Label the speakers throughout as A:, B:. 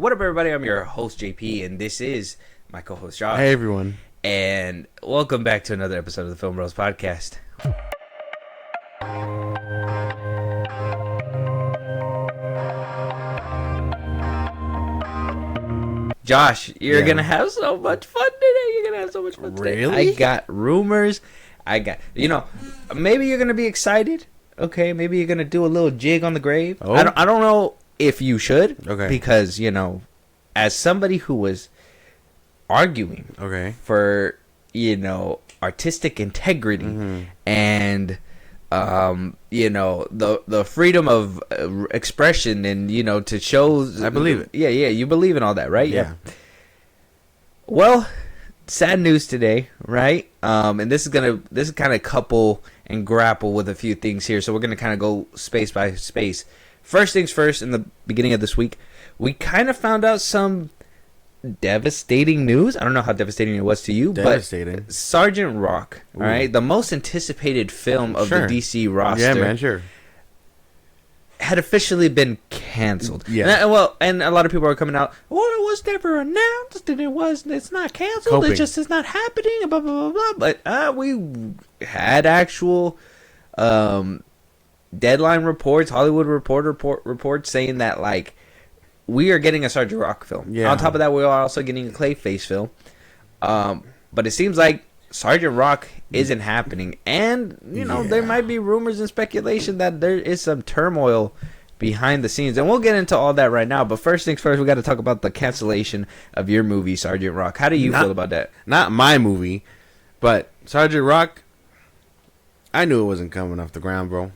A: What up, everybody? I'm your host, JP, and this is my co-host, Josh.
B: Hey, everyone.
A: And welcome back to another episode of the FIlmBros podcast. Josh, you're going to have so much fun today. You're going to have so much fun today.
B: Really?
A: I got rumors. Maybe you're going to be excited. Okay, maybe you're going to do a little jig on the grave.
B: Oh.
A: I don't know if you should.
B: Okay.
A: Because, as somebody who was arguing for, artistic integrity and, the freedom of expression and, to show.
B: I believe it.
A: Yeah, you believe in all that, right?
B: Yeah.
A: Well, sad news today, right? And this is kind of couple and grapple with a few things here. So we're going to kind of go space by space. First things first, in the beginning of this week, we kind of found out some devastating news. I don't know how devastating it was to you, but Sergeant Rock, all right, the most anticipated film of the DC roster,
B: yeah, man, sure,
A: had officially been canceled.
B: Yeah,
A: and a lot of people are coming out. Well, it was never announced, and it's not canceled.
B: Coping.
A: It just is not happening. Blah blah blah blah. But we had actual deadline reports, Hollywood reports saying that we are getting a Sergeant Rock film.
B: Yeah.
A: On top of that, we are also getting a Clayface film. But it seems like Sergeant Rock isn't happening, and there might be rumors and speculation that there is some turmoil behind the scenes, and we'll get into all that right now. But first things first, we got to talk about the cancellation of your movie, Sergeant Rock. How do you feel about that?
B: Not my movie, but Sergeant Rock. I knew it wasn't coming off the ground, bro.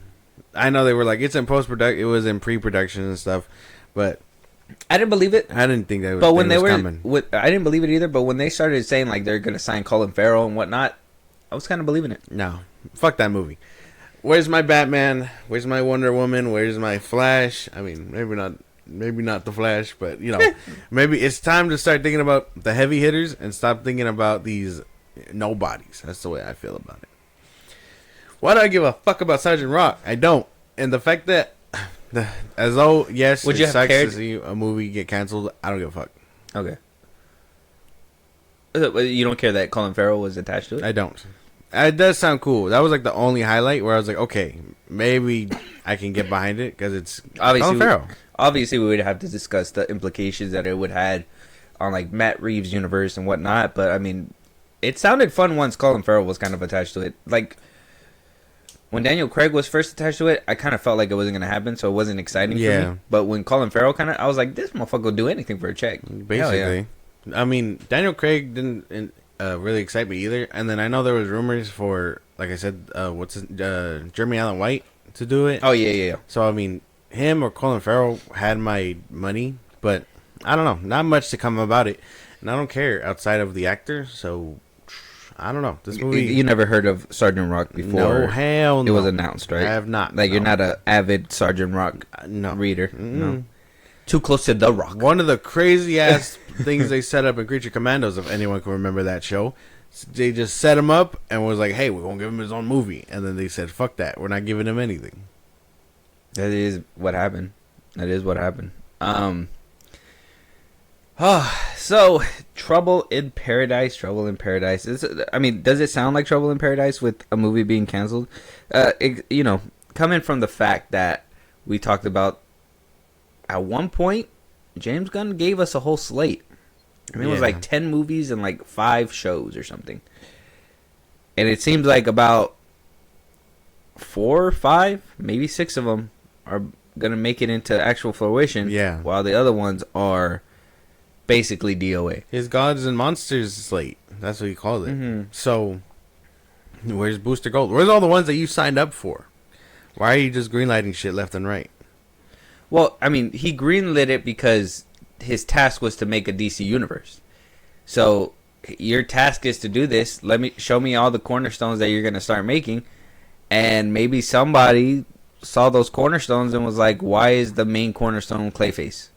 B: I know they were like, it's in post-production, it was in pre-production and stuff, but
A: I didn't believe it.
B: I didn't think that was,
A: but when they were
B: coming.
A: I didn't believe it either. But when they started saying they're gonna sign Colin Farrell and whatnot, I was kind of believing it.
B: No, fuck that movie. Where's my Batman? Where's my Wonder Woman? Where's my Flash? I mean, maybe not the Flash, but maybe it's time to start thinking about the heavy hitters and stop thinking about these nobodies. That's the way I feel about it. Why do I give a fuck about Sergeant Rock? I don't. And the fact that as though, yes,
A: would
B: it
A: you have
B: sucks
A: cared
B: to see a movie get canceled, I don't give a fuck.
A: Okay. You don't care that Colin Farrell was attached to it?
B: I don't. It does sound cool. That was the only highlight where I was like, okay, maybe I can get behind it because it's Colin Farrell.
A: Obviously, we would have to discuss the implications that it would have on Matt Reeves' universe and whatnot. But I mean, it sounded fun once Colin Farrell was kind of attached to it. When Daniel Craig was first attached to it, I kind of felt like it wasn't going to happen, so it wasn't exciting for me. But when Colin Farrell I was like, this motherfucker will do anything for a check.
B: Basically. Yeah. I mean, Daniel Craig didn't really excite me either. And then I know there was rumors for, like I said, Jeremy Allen White to do it.
A: Oh, yeah.
B: So, I mean, him or Colin Farrell had my money, but I don't know. Not much to come about it. And I don't care outside of the actor, so I don't know. This movie.
A: You never heard of Sergeant Rock before?
B: No, hell no.
A: It was announced, right?
B: I have not.
A: You're not an avid Sergeant Rock reader? No. Too close to The Rock.
B: One of the crazy ass things they set up in Creature Commandos, if anyone can remember that show, they just set him up and was like, hey, we're going to give him his own movie. And then they said, fuck that. We're not giving him anything.
A: That is what happened. So Trouble in Paradise. Does it sound like Trouble in Paradise with a movie being canceled? Coming from the fact that we talked about at one point, James Gunn gave us a whole slate. It was 10 movies and 5 shows or something. And it seems like about 4 or 5, maybe 6 of them are going to make it into actual fruition.
B: Yeah.
A: While the other ones are basically DOA.
B: His Gods and Monsters slate. That's what he called it. Mm-hmm. So, where's Booster Gold? Where's all the ones that you signed up for? Why are you just greenlighting shit left and right?
A: Well, I mean, he greenlit it because his task was to make a DC universe. So, your task is to do this. Show me all the cornerstones that you're going to start making. And maybe somebody saw those cornerstones and was like, why is the main cornerstone Clayface?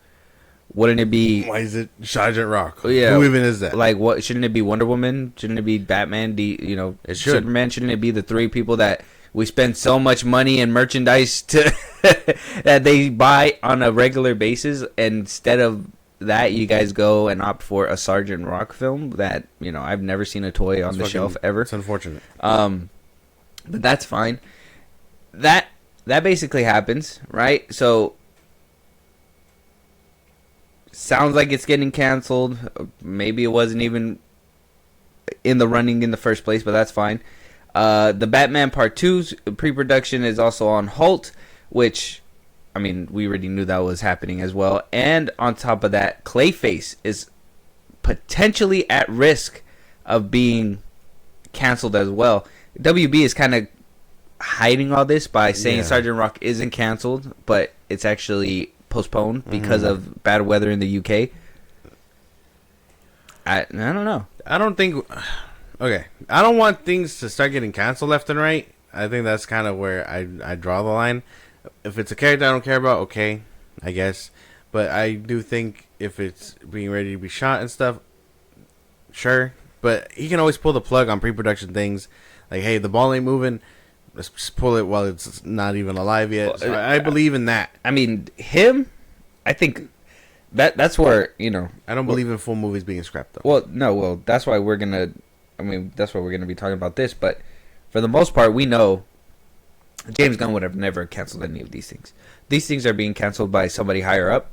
A: Wouldn't it be...
B: Why is it Sergeant Rock?
A: Yeah.
B: Who even is that?
A: What? Shouldn't it be Wonder Woman? Shouldn't it be Batman?
B: It should.
A: Superman? Shouldn't it be the 3 people that we spend so much money and merchandise to that they buy on a regular basis instead of that, you guys go and opt for a Sergeant Rock film that, I've never seen a toy on the shelf ever.
B: It's unfortunate.
A: But that's fine. That basically happens, right? So sounds like it's getting canceled. Maybe it wasn't even in the running in the first place, but that's fine. The Batman Part 2's pre-production is also on halt, which, I mean, we already knew that was happening as well. And on top of that, Clayface is potentially at risk of being canceled as well. WB is kind of hiding all this by saying Sergeant Rock isn't canceled, but it's actually postponed because of bad weather in the UK. I don't know.
B: I don't think... Okay. I don't want things to start getting canceled left and right. I think that's kind of where I draw the line. If it's a character I don't care about, okay, I guess. But I do think if it's being ready to be shot and stuff, sure. But he can always pull the plug on pre-production things. Like, hey, the ball ain't moving. Let's just pull it while it's not even alive yet. So I believe in that.
A: I mean, I think that's where,
B: I don't believe in full movies being scrapped, though.
A: Well, no, that's why we're going to... that's why we're going to be talking about this. But for the most part, we know James Gunn would have never canceled any of these things. These things are being canceled by somebody higher up.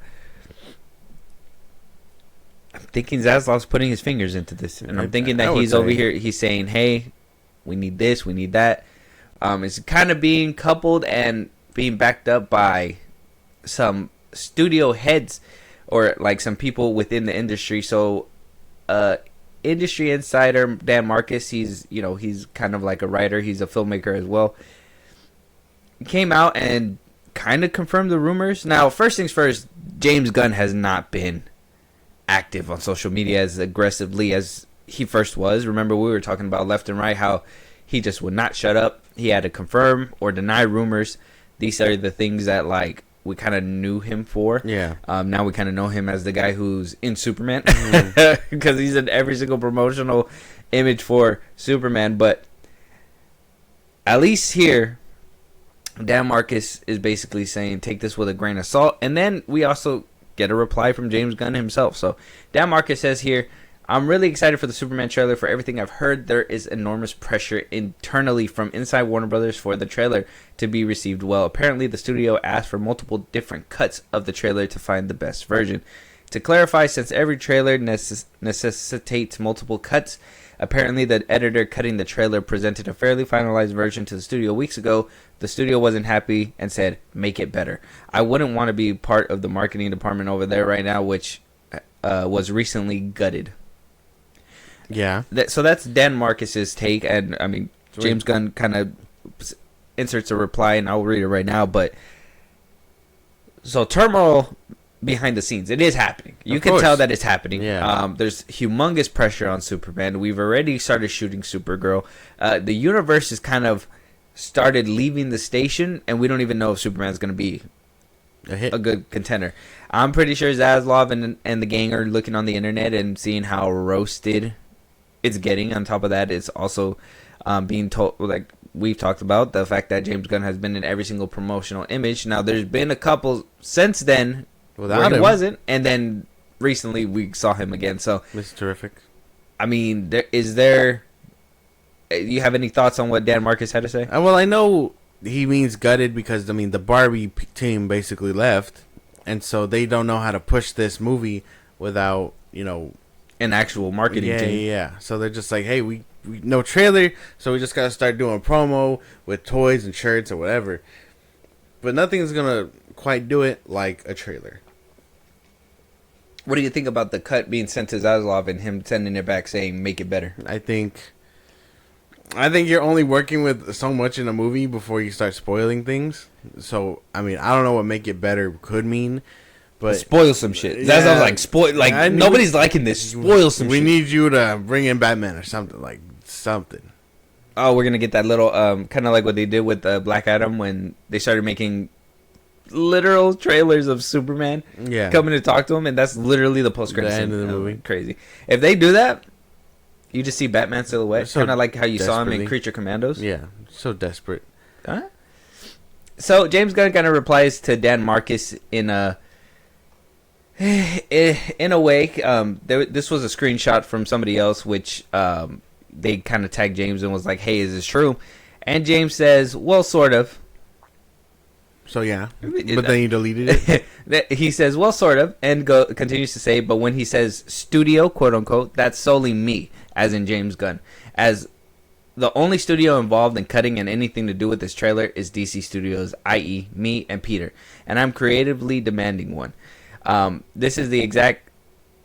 A: I'm thinking Zaslav's putting his fingers into this. And I'm thinking that he's over here, he's saying, hey, we need this, we need that. It's kind of being coupled and being backed up by some studio heads or like some people within the industry. So, industry insider Dan Marcus, he's kind of like a writer, he's a filmmaker as well. He came out and kind of confirmed the rumors. Now, first things first, James Gunn has not been active on social media as aggressively as he first was. Remember, we were talking about left and right how he just would not shut up. He had to confirm or deny rumors. These are the things that like we kind of knew him for.
B: Yeah.
A: Now we kind of know him as the guy who's in Superman because he's in every single promotional image for Superman. But at least here, Dan Marcus is basically saying take this with a grain of salt. And then we also get a reply from James Gunn himself. So Dan Marcus says here, I'm really excited for the Superman trailer. For everything I've heard, there is enormous pressure internally from inside Warner Brothers for the trailer to be received well. Apparently, the studio asked for multiple different cuts of the trailer to find the best version. To clarify, since every trailer necessitates multiple cuts, apparently the editor cutting the trailer presented a fairly finalized version to the studio weeks ago. The studio wasn't happy and said, make it better. I wouldn't want to be part of the marketing department over there right now, which was recently gutted.
B: Yeah.
A: So that's Dan Marcus's take, and I mean James Gunn kind of inserts a reply, and I'll read it right now. But so turmoil behind the scenes, it is happening. You can tell that it's happening.
B: Yeah.
A: There's humongous pressure on Superman. We've already started shooting Supergirl. The universe has kind of started leaving the station, and we don't even know if Superman's going to be a good contender. I'm pretty sure Zaslav and the gang are looking on the internet and seeing how roasted it's getting. On top of that, it's also being told, like we've talked about, the fact that James Gunn has been in every single promotional image. Now, there's been a couple since then where he wasn't, and then recently we saw him again. So
B: it's terrific.
A: I mean, do you have any thoughts on what Dan Marcus had to say?
B: Well, I know he means gutted because, I mean, the Barbie team basically left, and so they don't know how to push this movie without,
A: an actual marketing team.
B: Yeah. So they're just like, hey, we no trailer, so we just got to start doing promo with toys and shirts or whatever. But nothing's going to quite do it like a trailer.
A: What do you think about the cut being sent to Zaslav and him sending it back saying, make it better?
B: I think you're only working with so much in a movie before you start spoiling things. So, I mean, I don't know what make it better could mean. But
A: spoil some shit. That's what I was like, nobody's liking this. Spoil some shit.
B: We need you to bring in Batman or something. Like, something.
A: Oh, we're going to get that little, kind of like what they did with Black Adam when they started making literal trailers of Superman coming to talk to him. And that's literally the post-credits
B: end of the movie.
A: Crazy. If they do that, you just see Batman silhouette. Kind of like how you saw him in Creature Commandos.
B: Yeah, so desperate.
A: Huh? So James Gunn kind of replies to Dan Marcus in In a way, this was a screenshot from somebody else, which they kind of tagged James and was like, "Hey, is this true?" And James says, "Well, sort of."
B: So yeah, but then you deleted it.
A: He says, "Well, sort of," and continues to say, but when he says "studio," quote unquote, that's solely me, as in James Gunn, as the only studio involved in cutting and anything to do with this trailer is DC Studios, i.e., me and Peter, and I'm creatively demanding one. This is the exact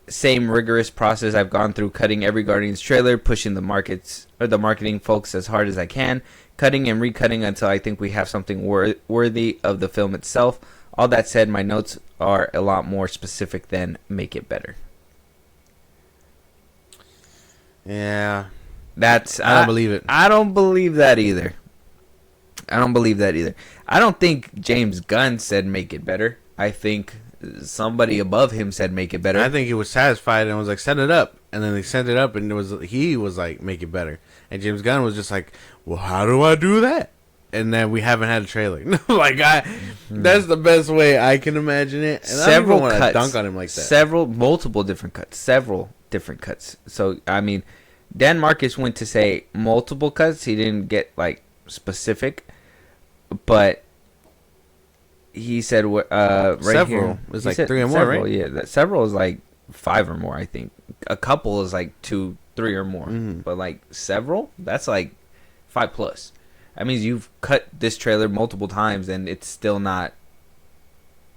A: same rigorous process I've gone through cutting every Guardians trailer, pushing the marketing folks as hard as I can, cutting and recutting until I think we have something worthy of the film itself. All that said, my notes are a lot more specific than make it better.
B: Yeah.
A: I
B: don't believe it.
A: I don't believe that either. I don't think James Gunn said make it better. I think somebody above him said make it better.
B: I think he was satisfied and was like, send it up. And then they sent it up and he was like, make it better. And James Gunn was just like, well, how do I do that? And then we haven't had a trailer. That's the best way I can imagine it. And
A: Several
B: I don't even
A: cuts.
B: want to dunk on him like that.
A: Multiple different cuts. So, I mean, Dan Marcus went to say multiple cuts. He didn't get, like, specific. But he said, right
B: several.
A: here.
B: It's like 3 or more,
A: several,
B: right?
A: Yeah, several is like 5 or more, I think. A couple is like 2, 3 or more.
B: Mm-hmm.
A: But, like, several? That's like 5 plus. That means you've cut this trailer multiple times and it's still not.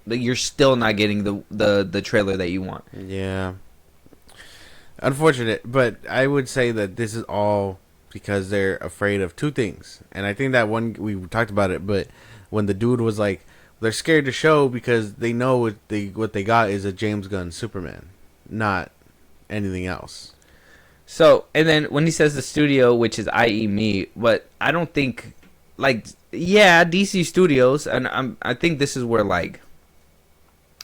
A: You're still not getting the trailer that you want.
B: Yeah. Unfortunate, but I would say that this is all because they're afraid of 2 things. And I think that one, we talked about it, but when the dude was like, they're scared to show because they know what they got is a James Gunn Superman, not anything else.
A: So, and then when he says the studio, which is i.e. me, but I don't think, like, yeah, DC Studios, and I think this is where, like,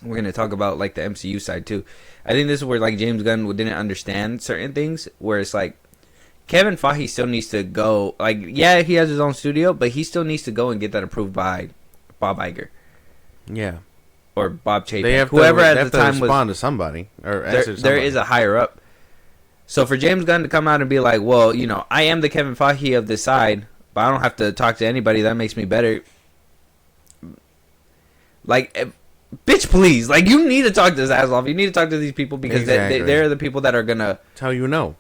A: we're going to talk about, like, the MCU side, too. I think this is where, like, James Gunn didn't understand certain things, where it's, like, Kevin Feige still needs to go, like, yeah, he has his own studio, but he still needs to go and get that approved by Bob Iger.
B: Yeah.
A: Or Bob Chapek.
B: They have
A: whoever
B: to,
A: at the time
B: respond
A: was,
B: to somebody. Or
A: there is a higher up. So for James Gunn to come out and be like, well, you know, I am the Kevin Feige of this side, but I don't have to talk to anybody. That makes me better. Like, bitch, please. Like, you need to talk to Zaslav. You need to talk to these people because they're the people that are going to
B: tell you no.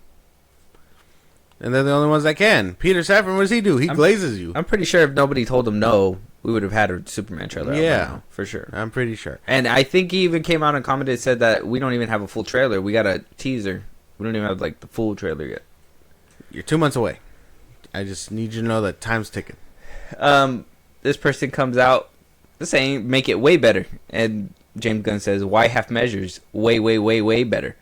B: And they're the only ones that can. Peter Safran, what does he do? He glazes you.
A: I'm pretty sure if nobody told him no, we would have had a Superman trailer.
B: Yeah.
A: Right now, for sure.
B: I'm pretty sure.
A: And I think he even came out and commented, said that we don't even have a full trailer. We got a teaser. We don't even have, like, the full trailer yet.
B: You're 2 months away. I just need you to know that time's ticking.
A: This person comes out saying, make it way better. And James Gunn says, why half measures? Way, way, way, way better.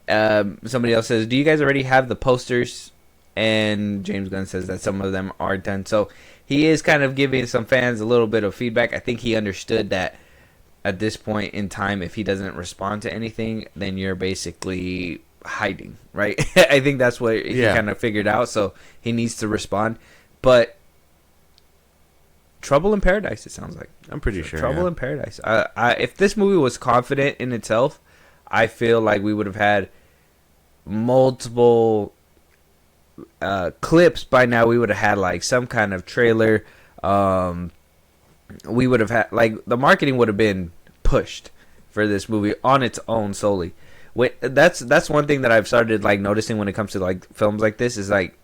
A: Somebody else says, do you guys already have the posters? And James Gunn says that some of them are done. So he is kind of giving some fans a little bit of feedback. I think he understood that at this point in time, if he doesn't respond to anything, then you're basically hiding, right? I think that's what he kind of figured out. So he needs to respond. But Trouble in Paradise, it sounds like.
B: I'm pretty sure.
A: Trouble in Paradise. If this movie was confident in itself, I feel like we would have had multiple clips by now. We would have had, like, some kind of trailer. We would have had, like, the marketing would have been pushed for this movie on its own solely. That's one thing that I've started, like, noticing when it comes to, like, films like this is, like,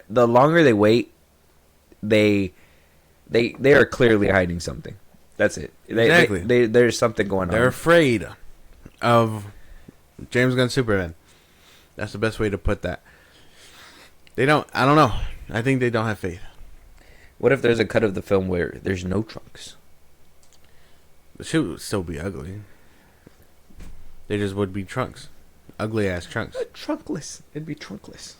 A: the longer they wait, they are clearly hiding something. That's it.
B: Exactly.
A: There's something going on.
B: They're afraid of James Gunn Superman. That's the best way to put that. I don't know. I think they don't have faith.
A: What if there's a cut of the film where there's no trunks?
B: The shit would still be ugly. They just would be trunks. Ugly ass trunks.
A: Trunkless. It'd be trunkless.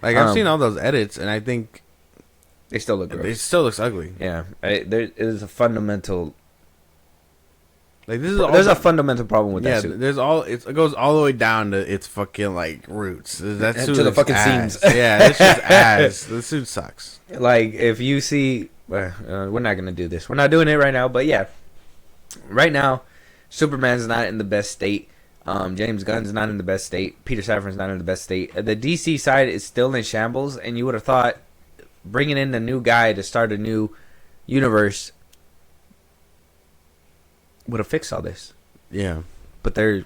B: Like, I've seen all those edits, and I think
A: they still look gross.
B: It still looks ugly.
A: Yeah. There is a fundamental...
B: Like, this is
A: there's a fundamental problem with that suit.
B: It goes all the way down to its fucking, like, roots. That suit
A: to the fucking
B: ass.
A: seams.
B: Yeah, this shit's ass. The suit sucks.
A: Like, if you see... we're not going to do this. We're not doing it right now, but yeah. Right now, Superman's not in the best state. James Gunn's not in the best state. Peter Safran's not in the best state. The DC side is still in shambles, and you would have thought bringing in a new guy to start a new universe would have fixed all this.
B: Yeah.
A: But they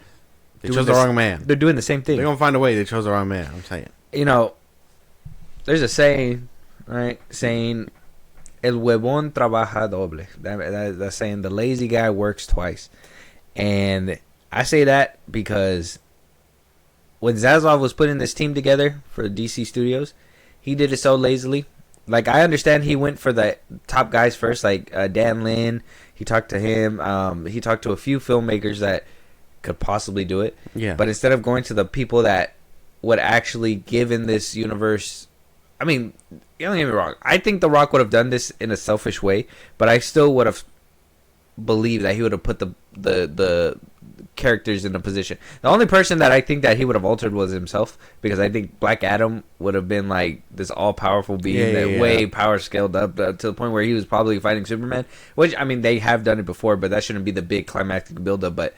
B: chose the wrong man.
A: They're doing the same thing.
B: They're going to find a way. They chose the wrong man. I'm saying.
A: You know, there's a saying, right? Saying, el huevón trabaja doble. That's saying the lazy guy works twice. And I say that because when Zaslav was putting this team together for DC Studios, he did it so lazily. Like, I understand he went for the top guys first, like Dan Lin. He talked to him. He talked to a few filmmakers that could possibly do it.
B: Yeah.
A: But instead of going to the people that would actually give in this universe, I mean, don't get me wrong. I think The Rock would have done this in a selfish way, but I still would have believed that he would have put the characters in a position. The only person that I think that he would have altered was himself, because I think Black Adam would have been like this all-powerful being way power scaled up to the point where he was probably fighting Superman, which, I mean, they have done it before, but that shouldn't be the big climactic build-up. But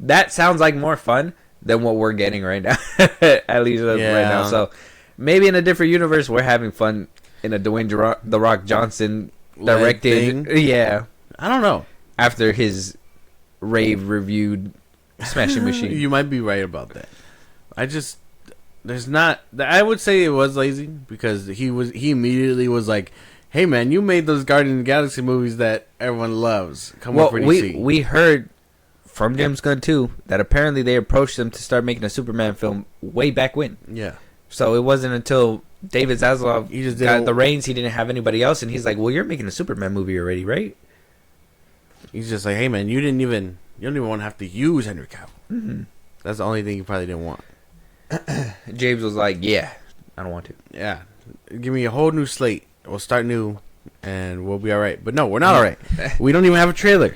A: that sounds like more fun than what we're getting right now, at least right now. So maybe in a different universe, we're having fun in a Dwayne The Rock Johnson directed. Yeah.
B: I don't know.
A: After his rave-reviewed Smashing Machine.
B: You might be right about that. I would say it was lazy, because he immediately was like, hey man, you made those Guardians of the Galaxy movies that everyone loves. Come on for DC.
A: We heard from James Gunn too that apparently they approached him to start making a Superman film way back when.
B: Yeah.
A: So it wasn't until David Zaslav
B: He just
A: got the reins, he didn't have anybody else, and he's like, well, you're making a Superman movie already, right?
B: He's just like, hey man, you don't even want to have to use Henry Cavill.
A: Mm-hmm.
B: That's the only thing you probably didn't want.
A: James was like, yeah, I don't want to.
B: Yeah, give me a whole new slate. We'll start new, and we'll be all right. But no, we're not all right. We don't even have a trailer.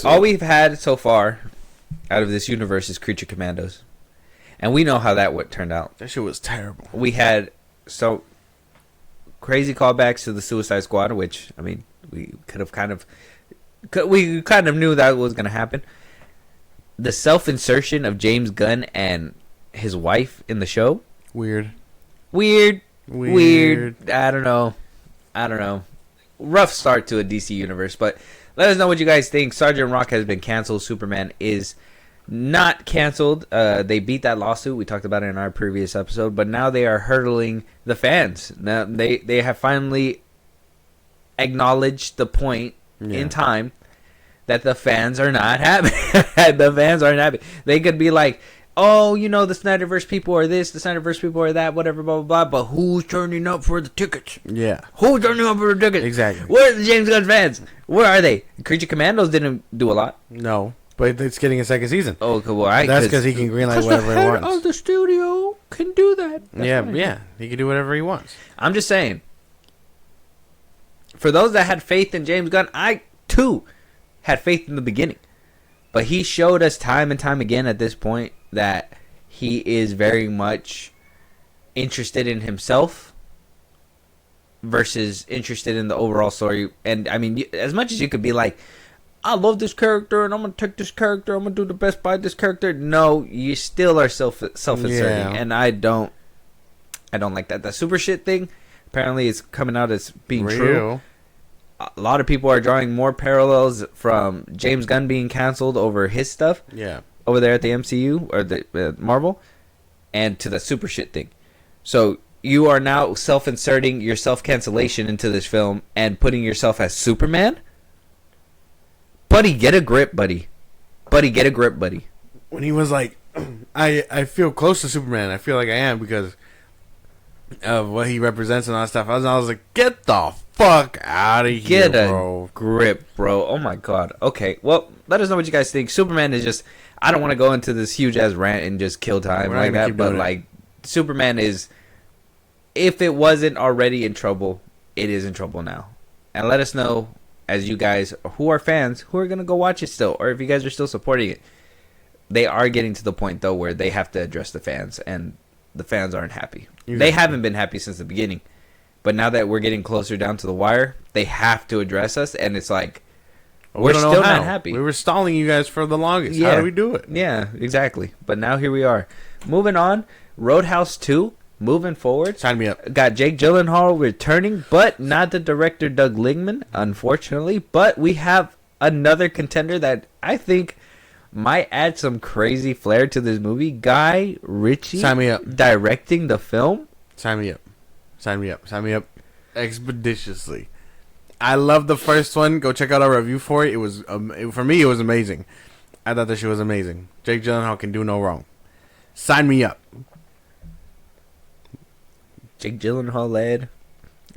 A: All we've had so far out of this universe is Creature Commandos, and we know how that turned out.
B: That shit was terrible.
A: We had so crazy callbacks to the Suicide Squad, which, I mean, we kind of knew that was going to happen. The self-insertion of James Gunn and his wife in the show. Weird. I don't know. Rough start to a DC universe, but let us know what you guys think. Sergeant Rock has been canceled. Superman is not canceled. They beat that lawsuit. We talked about it in our previous episode, but now they are hurdling the fans. Now they have finally acknowledged the point in time that the fans are not happy. The fans aren't happy. They could be like, oh, you know, the Snyderverse people are this, the Snyderverse people are that, whatever, blah, blah, blah. But who's turning up for the tickets?
B: Yeah.
A: Who's turning up for the tickets?
B: Exactly.
A: Where's the James Gunn fans? Where are they? Creature Commandos didn't do a lot.
B: No, but it's getting a second season.
A: Oh, cool. Well,
B: that's because he can greenlight whatever he wants.
A: The head of the studio can do that.
B: Yeah. He can do whatever he wants.
A: I'm just saying, for those that had faith in James Gunn, I, too, had faith in the beginning, but he showed us time and time again at this point that he is very much interested in himself versus interested in the overall story. And I mean, as much as you could be like, I love this character and I'm gonna take this character, I'm gonna do the best by this character, no, you still are self-inserting, and I don't like that. The super shit thing apparently is coming out as being true. A lot of people are drawing more parallels from James Gunn being canceled over his stuff.
B: Yeah.
A: Over there at the MCU or the Marvel, and to the super shit thing. So you are now self-inserting your self-cancellation into this film and putting yourself as Superman? Buddy, get a grip, buddy. Buddy, get a grip, buddy.
B: When he was like, I feel close to Superman. I feel like I am because of what he represents and all that stuff. I was like, get the fuck out of here, bro.
A: Get a grip, bro. Oh my god. Okay, well, let us know what you guys think. Superman is just, I don't want to go into this huge ass rant and just kill time like that, but like, Superman is, if it wasn't already in trouble, it is in trouble now. And let us know, as you guys who are fans, who are going to go watch it still, or if you guys are still supporting it. They are getting to the point, though, where they have to address the fans, and the fans aren't happy. Exactly. They haven't been happy since the beginning. But now that we're getting closer down to the wire, they have to address us, and it's like, We're
B: don't know
A: still
B: how.
A: not happy.
B: We were stalling you guys for the longest.
A: Yeah.
B: How do we do it?
A: Yeah, exactly. But now here we are. Moving on, Roadhouse 2, moving forward.
B: Sign me up.
A: Got Jake Gyllenhaal returning, but not the director Doug Liman, unfortunately. But we have another contender that I think might add some crazy flair to this movie. Guy Ritchie.
B: Sign me up.
A: Directing the film.
B: Sign me up. Sign me up. Sign me up expeditiously. I love the first one. Go check out our review for it. It was for me. It was amazing. I thought that shit was amazing. Jake Gyllenhaal can do no wrong. Sign me up.
A: Jake Gyllenhaal led.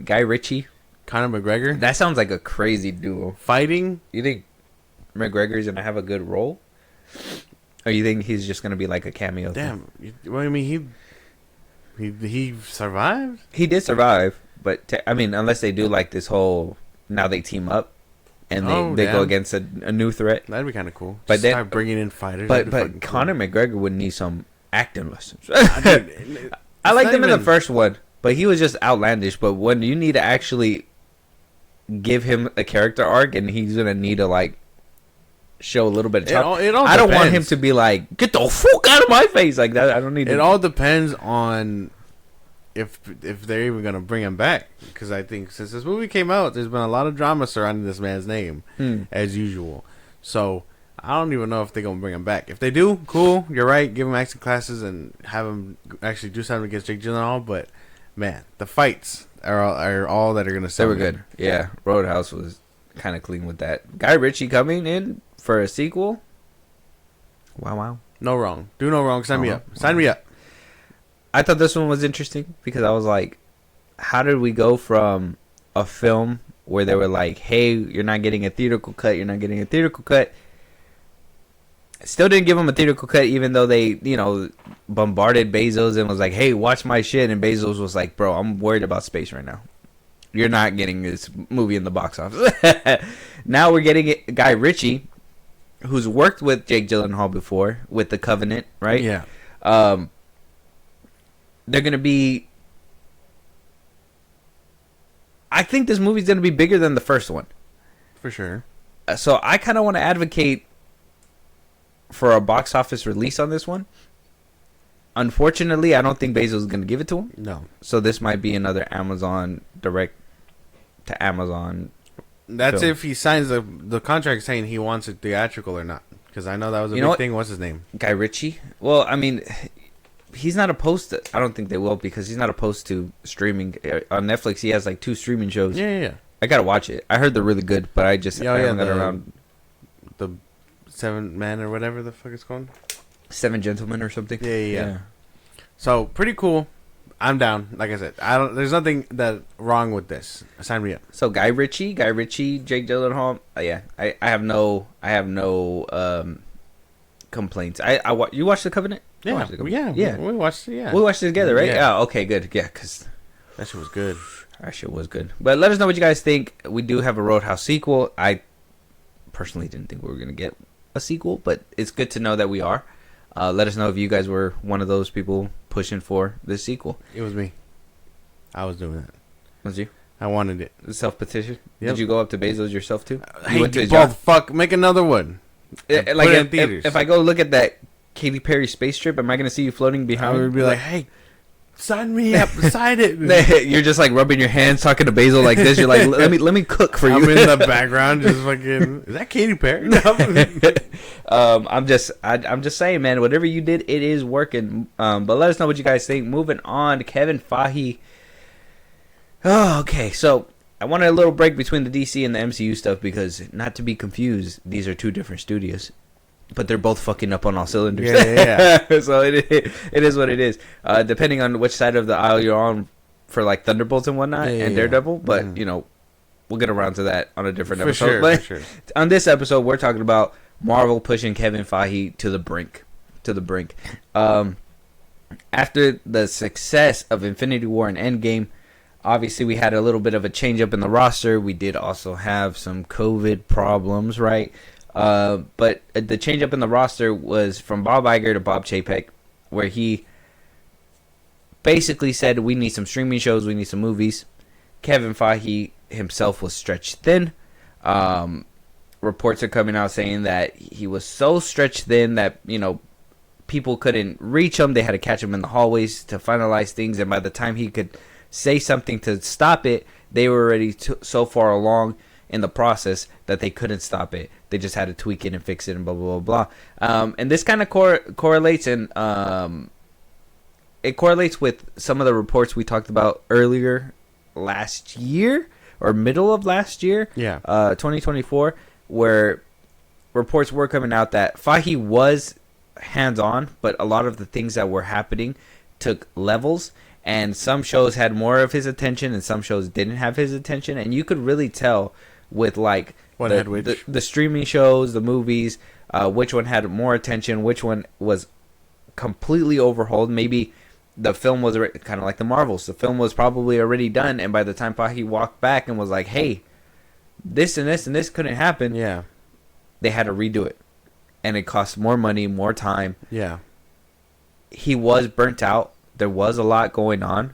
A: Guy Ritchie.
B: Conor McGregor.
A: That sounds like a crazy duo.
B: Fighting.
A: You think McGregor's gonna have a good role, or you think he's just gonna be like a cameo?
B: Damn. Well, I mean, he survived.
A: He did survive, but I mean, unless they do like this whole now they team up and they go against a new threat.
B: That'd be kind of cool.
A: But
B: Just
A: then
B: start bringing in fighters.
A: But Conor McGregor would need some acting lessons.
B: Dude,
A: I liked him in the first one, but he was just outlandish. But when you need to actually give him a character arc, and he's gonna need to like show a little bit of tough. I don't want him to be like, get the fuck out of my face like that. I don't need.
B: It all depends on if they're even gonna bring him back, because I think since this movie came out, there's been a lot of drama surrounding this man's name as usual. So I don't even know if they're gonna bring him back. If they do, cool. You're right. Give him acting classes and have him actually do something against Jake Gyllenhaal. But man, the fights are all that are gonna.
A: They were good. Yeah, Roadhouse was kind of clean with that. Guy Ritchie coming in for a sequel. Wow.
B: No wrong. Do no wrong. Sign me up. Sign me up.
A: I thought this one was interesting because I was like, how did we go from a film where they were like, hey, you're not getting a theatrical cut, you're not getting a theatrical cut. Still didn't give him a theatrical cut, even though they, bombarded Bezos and was like, hey, watch my shit. And Bezos was like, bro, I'm worried about space right now. You're not getting this movie in the box office. Now we're getting Guy Ritchie, who's worked with Jake Gyllenhaal before with The Covenant, right?
B: Yeah.
A: They're going to be... I think this movie's going to be bigger than the first one.
B: For sure.
A: So I kind of want to advocate for a box office release on this one. Unfortunately, I don't think Bezos is going to give it to him.
B: No.
A: So this might be another Amazon direct to Amazon.
B: That's
A: film.
B: if he signs the contract saying he wants it theatrical or not. Because I know that was a big thing. What's his name?
A: Guy Ritchie. Well, I mean, he's not opposed to... I don't think they will, because he's not opposed to streaming. On Netflix, he has like 2 streaming shows.
B: Yeah.
A: I got to watch it. I heard they're really good, but I haven't got around...
B: The 7 Men or whatever the fuck it's called.
A: 7 Gentlemen or something.
B: Yeah. So, pretty cool. I'm down. Like I said, there's nothing that wrong with this. Sign me up.
A: So Guy Ritchie, Jake Gyllenhaal. Yeah, I have no complaints. You watched The Covenant?
B: Yeah, we watched it. Yeah,
A: we watched it together, right?
B: Yeah.
A: Oh, okay, good. Yeah, because
B: that shit was good.
A: That shit was good. But let us know what you guys think. We do have a Roadhouse sequel. I personally didn't think we were gonna get a sequel, but it's good to know that we are. Let us know if you guys were one of those people pushing for this sequel.
B: It was me. I was doing that.
A: Was you?
B: I wanted it.
A: Self-petition?
B: Yep.
A: Did you go up to Bezos yourself too?
B: Hey, fuck, make another one.
A: Like if I go look at that Katy Perry space trip, am I gonna see you floating behind?
B: I would be like, hey, sign me up, sign it.
A: You're just like rubbing your hands, talking to Basil like this. You're like, let me cook for you.
B: I'm in the background, just fucking. Is that Katy Perry?
A: I'm just saying, man. Whatever you did, it is working. But let us know what you guys think. Moving on, Kevin Feige. Oh, okay. So I wanted a little break between the DC and the MCU stuff because, not to be confused, these are 2 different studios. But they're both fucking up on all cylinders.
B: Yeah.
A: So it is what it is. Depending on which side of the aisle you're on for like Thunderbolts and whatnot and Daredevil. But, we'll get around to that on a different episode.
B: For sure.
A: On this episode, we're talking about Marvel pushing Kevin Feige to the brink. After the success of Infinity War and Endgame, obviously we had a little bit of a change up in the roster. We did also have some COVID problems, right? But the change up in the roster was from Bob Iger to Bob Chapek, where he basically said, we need some streaming shows, we need some movies. Kevin Feige himself was stretched thin. reports are coming out saying that he was so stretched thin that, you know, people couldn't reach him. They had to catch him in the hallways to finalize things, and by the time he could say something to stop it, they were already so far along in the process that they couldn't stop it. They just had to tweak it and fix it and blah blah blah blah. And this kind of correlates, and it correlates with some of the reports we talked about earlier last year or middle of last year, 2024, where reports were coming out that Feige was hands-on, but a lot of the things that were happening took levels, and some shows had more of his attention and some shows didn't have his attention, and you could really tell with like the streaming shows, the movies, which one had more attention, which one was completely overhauled. Maybe the film was kind of like the Marvels. The film was probably already done, and by the time Feige walked back and was like, hey, this and this and this couldn't happen, they had to redo it. And it cost more money, more time.
B: Yeah.
A: He was burnt out. There was a lot going on.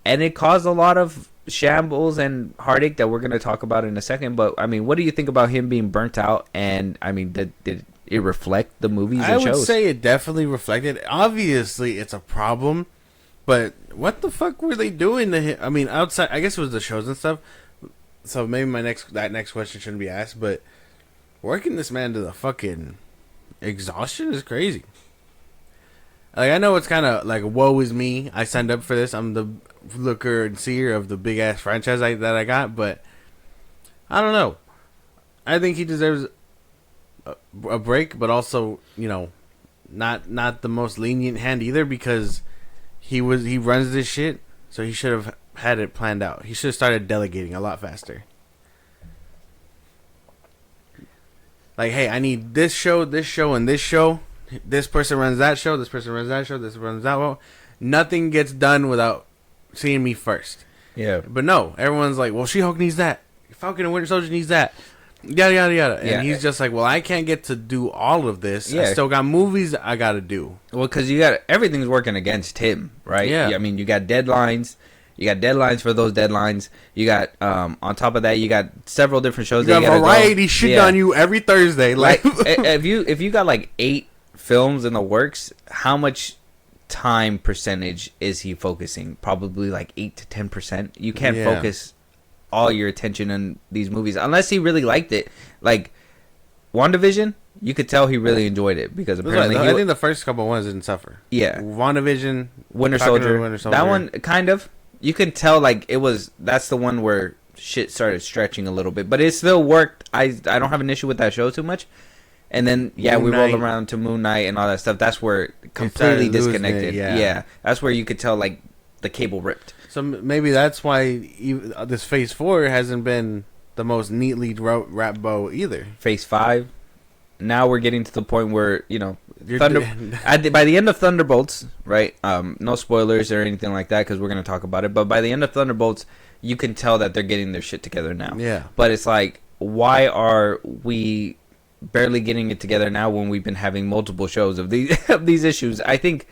A: And it caused a lot of shambles and heartache that we're going to talk about in a second. But, I mean, what do you think about him being burnt out? And, I mean, did it reflect the movies and shows?
B: I would say it definitely reflected. Obviously, it's a problem. But what the fuck were they doing to him? I mean, outside, I guess it was the shows and stuff. So maybe that next question shouldn't be asked. But working this man to the fucking exhaustion is crazy. Like, I know it's kind of like, woe is me. I signed up for this. I'm the looker and seer of the big ass franchise that I got, but I don't know. I think he deserves a break, but also, you know, not the most lenient hand either, because he runs this shit, so he should have had it planned out. He should have started delegating a lot faster. Like, hey, I need this show, and this show. This person runs that show. This person runs that show. This runs that one. Nothing gets done without seeing me first.
A: Yeah.
B: But no, everyone's like, well, She-Hulk needs that. Falcon and Winter Soldier needs that. Yada, yada, yada. And he's just like, well, I can't get to do all of this. I still got movies I got to do.
A: Well, because everything's working against him, right?
B: Yeah.
A: I mean, you got deadlines. You got deadlines for those deadlines. You got, on top of that, you got several different shows.
B: You got variety shit on you every Thursday.
A: Like, if you got like 8 films in the works, how much time percentage is he focusing? Probably like 8 to 10%. You can't focus all your attention on these movies unless he really liked it. Like WandaVision, you could tell he really enjoyed it because apparently
B: I think the first couple ones didn't suffer.
A: Yeah,
B: WandaVision,
A: Winter Soldier, that one kind of, you can tell like that's the one where shit started stretching a little bit, but it still worked. I don't have an issue with that show too much. And then we rolled around to Moon Knight and all that stuff. That's where it completely disconnected. Yeah, that's where you could tell like the cable ripped.
B: So maybe that's why this Phase 4 hasn't been the most neatly wrapped bow either.
A: Phase 5. Now we're getting to the point where, you know, by the end of Thunderbolts, right? No spoilers or anything like that because we're going to talk about it. But by the end of Thunderbolts, you can tell that they're getting their shit together now.
B: Yeah.
A: But it's like, why are we barely getting it together now when we've been having multiple shows of these issues? I think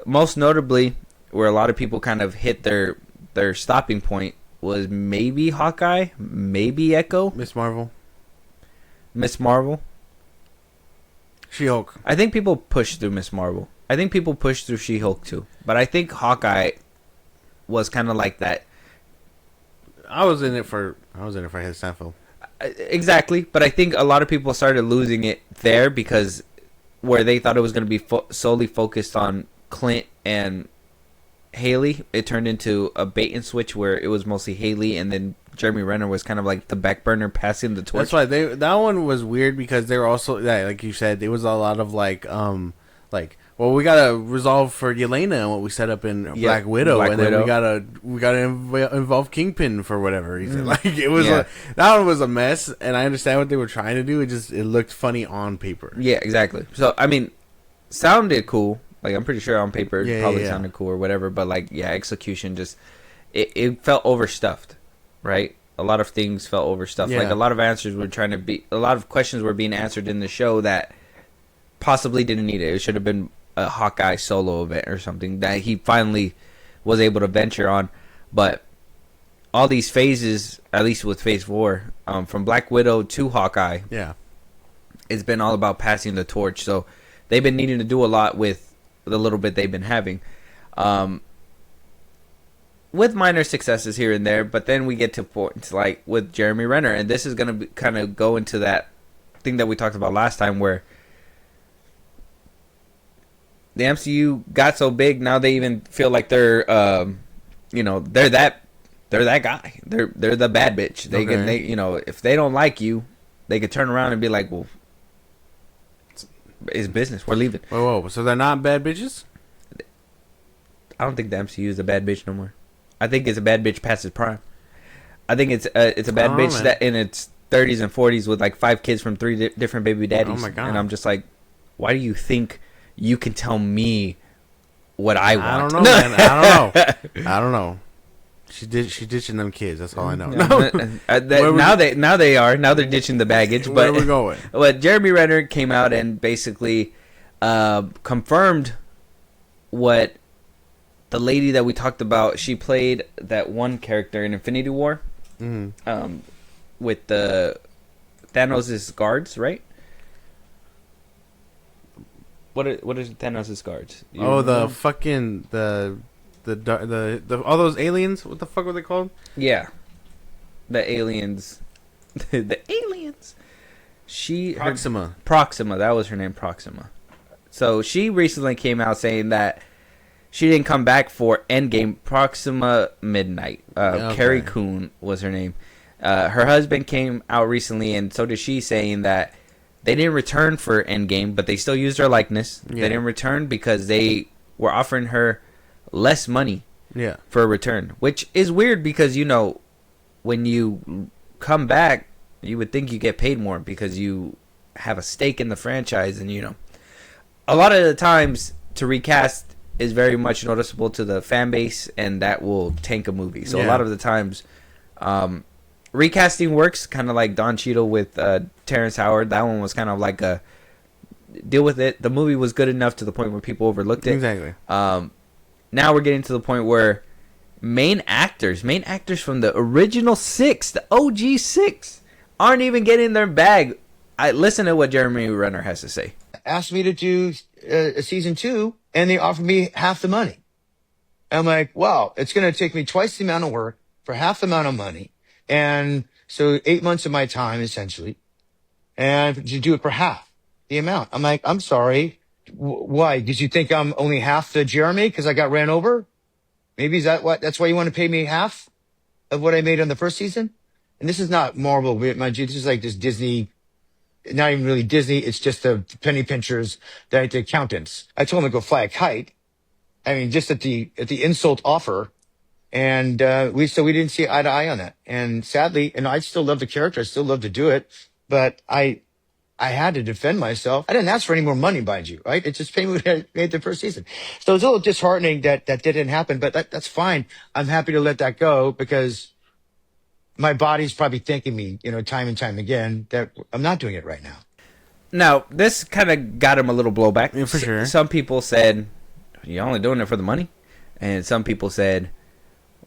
A: most notably where a lot of people kind of hit their stopping point was maybe Hawkeye, maybe Echo,
B: Miss Marvel, She-Hulk.
A: I think people pushed through Miss Marvel. I think people pushed through She-Hulk too, but I think Hawkeye was kind of like that.
B: I was in it for his Stanfield.
A: Exactly, but I think a lot of people started losing it there because where they thought it was going to be solely focused on Clint and Haley, it turned into a bait and switch where it was mostly Haley, and then Jeremy Renner was kind of like the back burner passing the torch.
B: That's why that one was weird because they were also, like you said, it was a lot of like well, we gotta resolve for Yelena and what we set up in Black Widow, then we gotta involve Kingpin for whatever reason. Like it was that one was a mess, and I understand what they were trying to do. It looked funny on paper.
A: Yeah, exactly. So I mean, sounded cool. Like I'm pretty sure on paper it probably sounded cool or whatever, but like execution just it felt overstuffed, right? A lot of things felt overstuffed. Like a lot of answers were a lot of questions were being answered in the show that possibly didn't need it. It should have been a Hawkeye solo event or something that he finally was able to venture on. But all these phases, at least with Phase 4, from Black Widow to Hawkeye.
B: Yeah.
A: It's been all about passing the torch. So they've been needing to do a lot with the little bit they've been having. With minor successes here and there, but then we get to points like with Jeremy Renner, and this is going to kind of go into that thing that we talked about last time where the MCU got so big, now they even feel like they're they're that guy. They're the bad bitch. They can, if they don't like you, they could turn around and be like, well, it's business. We're leaving.
B: Whoa. So they're not bad bitches?
A: I don't think the MCU is a bad bitch no more. I think it's a bad bitch past its prime. I think it's a bad bitch that in its 30s and 40s with like 5 kids from 3 different baby daddies.
B: Oh my God.
A: And I'm just like, why do you think you can tell me what I want?
B: I don't know, man. I don't know. She ditching them kids. That's all I know.
A: Now they're ditching the baggage.
B: Where
A: But
B: we going?
A: But Jeremy Renner came out and basically confirmed what the lady that we talked about. She played that one character in Infinity War, with the Thanos' guards, right? What is Thanos' guards?
B: The fucking the all those aliens. What the fuck were they called?
A: Yeah, the aliens. The aliens.
B: Proxima.
A: Proxima. That was her name, Proxima. So she recently came out saying that she didn't come back for Endgame. Proxima Midnight. Carrie Coon was her name. Her husband came out recently, and so did she, saying that they didn't return for Endgame, but they still used her likeness. Yeah. They didn't return because they were offering her less money for a return, which is weird because, when you come back, you would think you get paid more because you have a stake in the franchise. And, a lot of the times to recast is very much noticeable to the fan base, and that will tank a movie. So a lot of the times, recasting works, kind of like Don Cheadle with Terrence Howard. That one was kind of like a deal with it. The movie was good enough to the point where people overlooked it.
B: Exactly.
A: Now we're getting to the point where main actors from the original 6, the OG 6, aren't even getting their bag. Listen to what Jeremy Renner has to say.
C: Asked me to do a season 2, and they offered me half the money. I'm like, wow, it's going to take me twice the amount of work for half the amount of money. And so 8 months of my time, essentially, and to do it for half the amount. I'm like, I'm sorry. Why? Did you think I'm only half the Jeremy because I got ran over? Maybe that's why you want to pay me half of what I made on the first season? And this is not Marvel, mind you. This is like this Disney, not even really Disney. It's just the penny pinchers, the accountants. I told them to go fly a kite. I mean, just at the insult offer. And we didn't see eye to eye on that. And sadly, and I still love the character. I still love to do it. But I had to defend myself. I didn't ask for any more money, mind you, right? It's just payment I made the first season. So it's a little disheartening that didn't happen, but that's fine. I'm happy to let that go because my body's probably thanking me, time and time again that I'm not doing it right now.
A: Now, this kind of got him a little blowback.
B: Yeah, for sure.
A: Some people said, you're only doing it for the money. And some people said,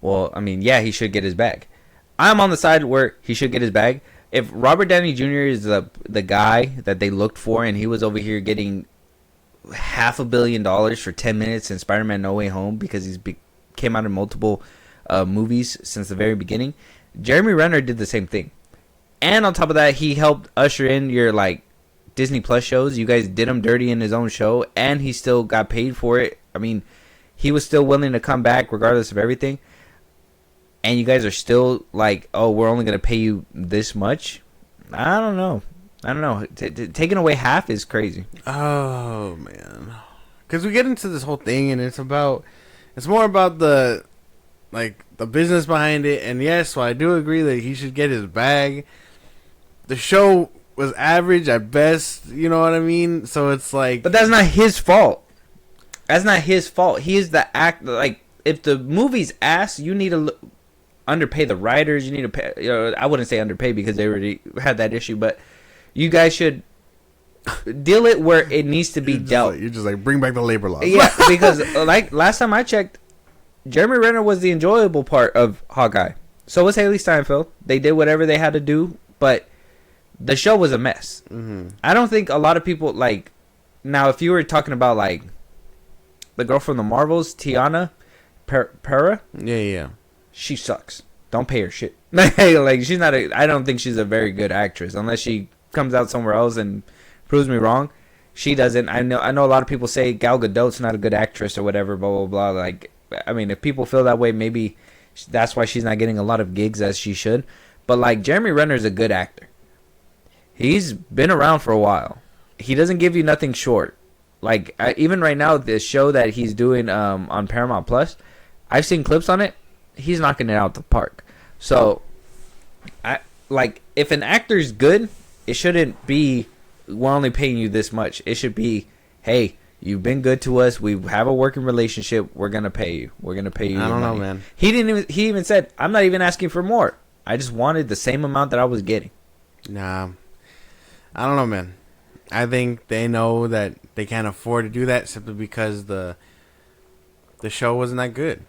A: well, I mean, yeah, he should get his bag. I'm on the side where he should get his bag. If Robert Downey Jr. is the guy that they looked for, and he was over here getting $500 million for 10 minutes in Spider-Man No Way Home because he's came out in multiple movies since the very beginning, Jeremy Renner did the same thing. And on top of that, he helped usher in your Disney Plus shows. You guys did him dirty in his own show, and he still got paid for it. I mean, he was still willing to come back regardless of everything. And you guys are still like, oh, we're only going to pay you this much? I don't know. Taking away half is crazy.
B: Oh, man. Because we get into this whole thing, and it's more about the business behind it. And yes, well, I do agree that he should get his bag. The show was average at best, you know what I mean? So it's like...
A: But that's not his fault. He is the actor. If the movie's ass, you need to... underpay the writers. You need to pay. I wouldn't say underpay because they already had that issue, but you guys should deal it where it needs to be dealt.
B: You're just bring back the labor laws.
A: Yeah, because last time I checked, Jeremy Renner was the enjoyable part of Hawkeye. So was Haley Steinfeld. They did whatever they had to do, but the show was a mess.
B: Mm-hmm.
A: I don't think a lot of people like. Now, if you were talking about like the girl from the Marvels, Tiana Pera,
B: Yeah.
A: she sucks. Don't pay her shit. Like she's not. I don't think she's a very good actress unless she comes out somewhere else and proves me wrong. She doesn't. I know a lot of people say Gal Gadot's not a good actress or whatever. Blah blah blah. Like, I mean, if people feel that way, maybe that's why she's not getting a lot of gigs as she should. But like Jeremy Renner's a good actor. He's been around for a while. He doesn't give you nothing short. Like even right now, this show that he's doing on Paramount Plus, I've seen clips on it. He's knocking it out the park. So, I like if an actor's good, it shouldn't be we're only paying you this much. It should be, hey, you've been good to us. We have a working relationship. We're gonna pay you. We're gonna pay you.
B: I don't know,
A: money.
B: man.
A: He didn't. He even said, I'm not even asking for more. I just wanted the same amount that I was getting.
B: Nah, I don't know, man. I think they know that they can't afford to do that simply because the show wasn't that good.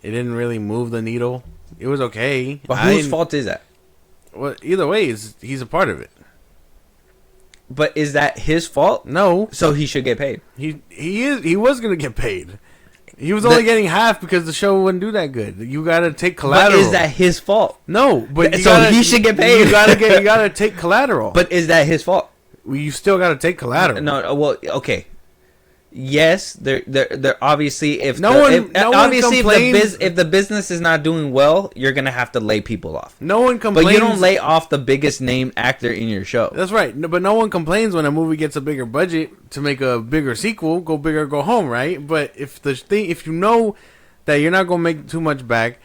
B: It didn't really move the needle. It was okay.
A: But whose fault is that?
B: Well, either way, he's a part of it.
A: But is that his fault?
B: No.
A: So he should get paid.
B: He was gonna get paid. He was only getting half because the show wouldn't do that good. You gotta take collateral.
A: But is that his fault?
B: No, but
A: He should get paid.
B: You gotta take collateral.
A: But is that his fault?
B: Well, you still gotta take collateral.
A: No. Well, okay. Yes, they're obviously if the business is not doing well, you're gonna have to lay people off.
B: No one complains.
A: But you don't lay off the biggest name actor in your show.
B: That's right. No, but no one complains when a movie gets a bigger budget to make a bigger sequel. Go big or go home, right? But if you know that you're not gonna make too much back,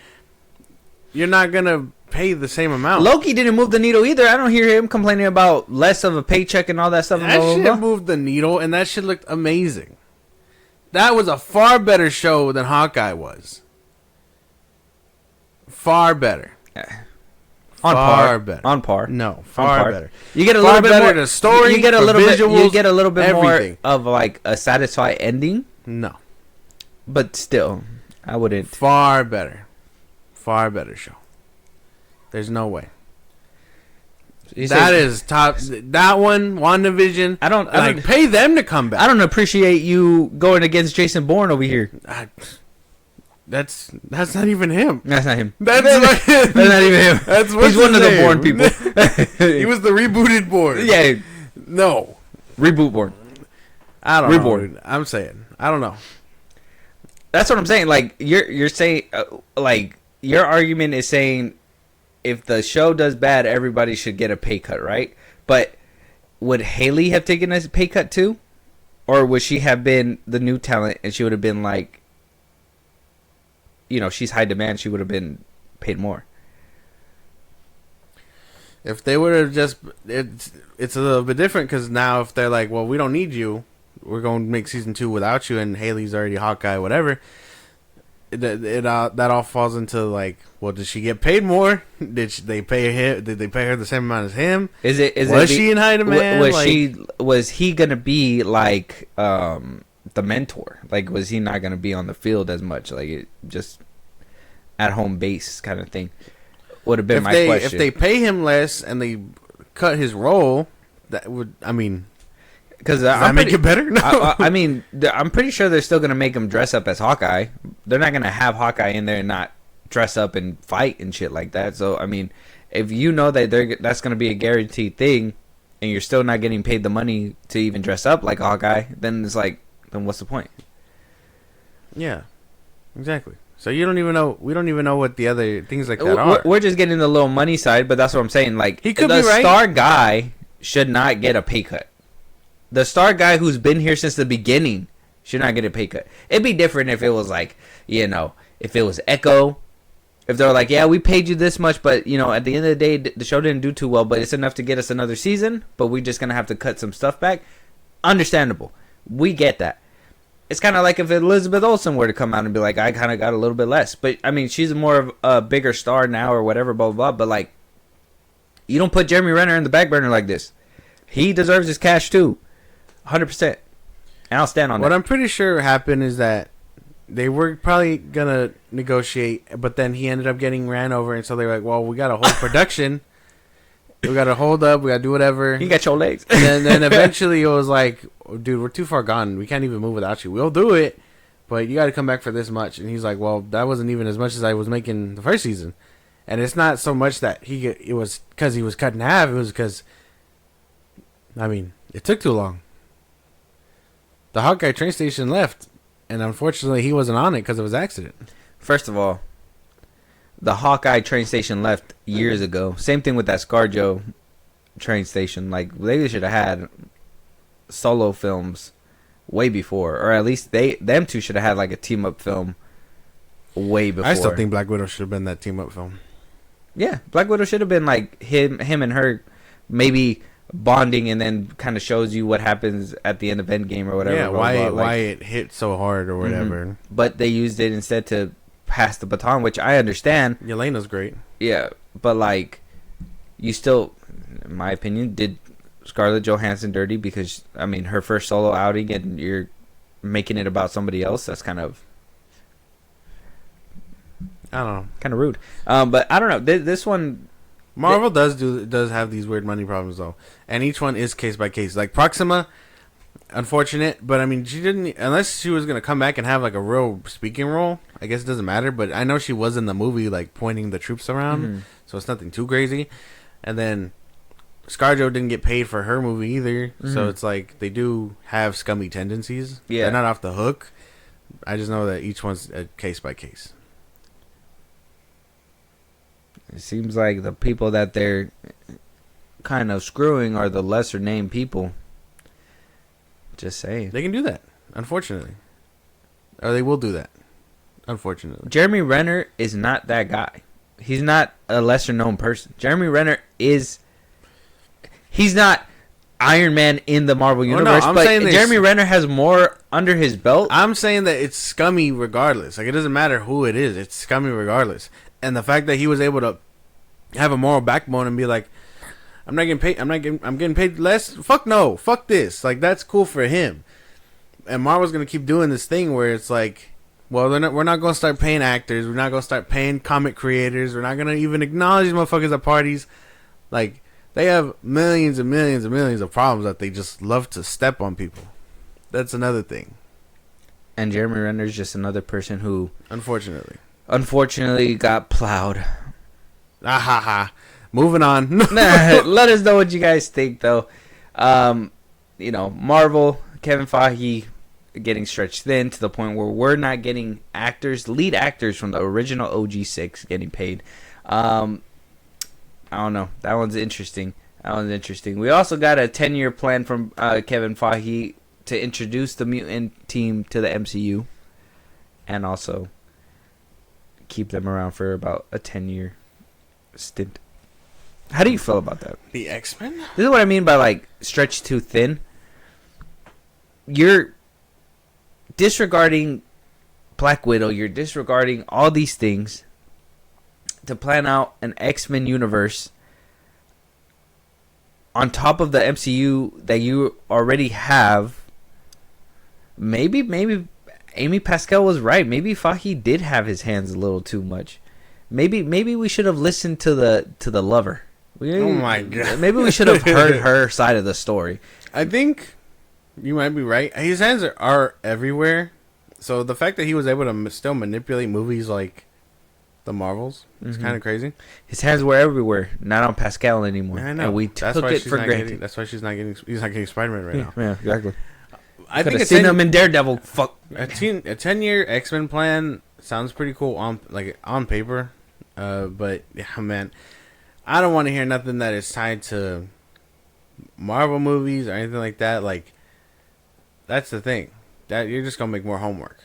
B: you're not gonna pay the same amount.
A: Loki didn't move the needle either. I don't hear him complaining about less of a paycheck and all that stuff.
B: That shit moved the needle, and that shit looked amazing. That was a far better show than Hawkeye was. Far better.
A: On
B: far better.
A: On par.
B: No, far better.
A: You get a
B: far
A: little bit
B: better
A: more
B: the story.
A: You get a
B: the
A: little
B: visuals,
A: bit. You get a little bit
B: everything.
A: more of like a satisfied ending.
B: No,
A: but still, I wouldn't.
B: Far better show. There's no way. That is top. That one, WandaVision. I don't pay them to come back.
A: I don't appreciate you going against Jason Bourne over here.
B: That's not even him.
A: That's not him.
B: That's not
A: even him. He's one of the Bourne people.
B: He was the rebooted Bourne.
A: Yeah.
B: No.
A: Reboot Bourne.
B: I don't know. I'm saying. I don't know.
A: That's what I'm saying. Like you're saying, like your argument is saying, if the show does bad, everybody should get a pay cut, right? But would Haley have taken a pay cut too? Or would she have been the new talent and she would have been like, she's high demand, she would have been paid more?
B: If they would have just... It's a little bit different because now if they're like, well, we don't need you, we're going to make season 2 without you, and Haley's already Hawkeye, whatever... that all falls into like, well, did she get paid more? Did they pay her the same amount as him? Was she in high demand?
A: Was he gonna be like the mentor? Like, was he not gonna be on the field as much? Like, just at home base kind of thing would have been my question.
B: If they pay him less and they cut his role, that would,
A: because
B: does that make it better? No.
A: I'm pretty sure they're still gonna make him dress up as Hawkeye. They're not gonna have Hawkeye in there and not dress up and fight and shit like that. So if you know that that's gonna be a guaranteed thing, and you're still not getting paid the money to even dress up like Hawkeye, then it's like, then what's the point?
B: Yeah, exactly. So you don't even know. We don't even know what the other things like that are.
A: We're just getting the little money side, but that's what I'm saying. Like,
B: he could
A: the
B: be right.
A: Star guy should not get a pay cut. The star guy who's been here since the beginning should not get a pay cut. It'd be different if it was like, if it was Echo. If they're like, yeah, we paid you this much, but, at the end of the day, the show didn't do too well, but it's enough to get us another season, but we're just going to have to cut some stuff back. Understandable. We get that. It's kind of like if Elizabeth Olsen were to come out and be like, I kind of got a little bit less. But, she's more of a bigger star now or whatever, blah, blah, blah. But, like, you don't put Jeremy Renner in the back burner like this. He deserves his cash, too. 100%. And I'll stand on that.
B: What I'm pretty sure happened is that they were probably gonna negotiate, but then he ended up getting ran over, and so they're like, "Well, we gotta hold production. We gotta hold up. We gotta do whatever."
A: You got your legs.
B: And then eventually it was like, "Dude, we're too far gone. We can't even move without you. We'll do it, but you got to come back for this much." And he's like, "Well, that wasn't even as much as I was making the first season." And it's not so much that it was because he was cut in half. It was because, I mean, it took too long. The Hawkeye train station left, and unfortunately, he wasn't on it because of his accident.
A: First of all, the Hawkeye train station left years ago. Same thing with that ScarJo train station. Like, they should have had solo films way before, or at least them two should have had like a team up film way before.
B: I still think Black Widow should have been that team up film.
A: Yeah, Black Widow should have been like him and her maybe bonding, and then kind of shows you what happens at the end of Endgame or whatever.
B: Yeah,
A: blah, blah,
B: why it hit so hard or whatever.
A: Mm-hmm. But they used it instead to pass the baton, which I understand.
B: Yelena's great.
A: Yeah, but like, you still, in my opinion, did Scarlett Johansson dirty, because I mean, her first solo outing and you're making it about somebody else. That's kind of,
B: I don't know,
A: kind of rude. But I don't know. This one,
B: Marvel does have these weird money problems though, and each one is case by case. Like Proxima, unfortunate, but I mean, she didn't, unless she was gonna come back and have like a real speaking role. I guess it doesn't matter. But I know she was in the movie, like pointing the troops around, so it's nothing too crazy. And then ScarJo didn't get paid for her movie either, so it's like they do have scummy tendencies.
A: Yeah,
B: they're not off the hook. I just know that each one's a case by case.
A: it seems like the people that they're kind of screwing are the lesser named people. Just saying.
B: They can do that, unfortunately. Or they will do that, unfortunately.
A: Jeremy Renner is not that guy. He's not a lesser known person. Jeremy Renner is... He's not Iron Man in the Marvel Universe, but Jeremy Renner has more under his belt.
B: I'm saying that it's scummy regardless. Like, it doesn't matter who it is. It's scummy regardless. And the fact that he was able to have a moral backbone and be like, I'm not getting paid. I'm getting paid less. Fuck no. Fuck this. Like, that's cool for him. And Marvel's gonna keep doing this thing where it's like, well, we're not gonna start paying actors. We're not gonna start paying comic creators. We're not gonna even acknowledge these motherfuckers at parties. Like, they have millions and millions and millions of problems that they just love to step on people. That's another thing.
A: And Jeremy Renner is just another person who,
B: unfortunately,
A: got plowed.
B: Ah ha ha. Moving on.
A: Let us know what you guys think, though. Marvel, Kevin Feige getting stretched thin to the point where we're not getting lead actors from the original OG6 getting paid. I don't know. That one's interesting. We also got a 10-year plan from Kevin Feige to introduce the mutant team to the MCU, and also keep them around for about a 10-year stint. How do you feel about that?
B: The X-Men?
A: This is what I mean by, like, stretched too thin. You're disregarding Black Widow. You're disregarding all these things to plan out an X-Men universe on top of the MCU that you already have. Maybe Amy Pascal was right. Maybe Feige did have his hands a little too much. Maybe we should have listened to the lover.
B: Oh my god.
A: Maybe we should have heard her side of the story.
B: I think you might be right. His hands are everywhere. So the fact that he was able to still manipulate movies like the Marvels is kind of crazy.
A: His hands were everywhere, not on Pascal anymore.
B: I know.
A: And we took it for granted.
B: That's why he's not getting Spider-Man right now.
A: Yeah, exactly.
B: I think
A: seen him in Daredevil. Fuck.
B: A 10-year X-Men plan sounds pretty cool on paper. But yeah, man, I don't want to hear nothing that is tied to Marvel movies or anything like that. Like, that's the thing, that you're just gonna make more homework,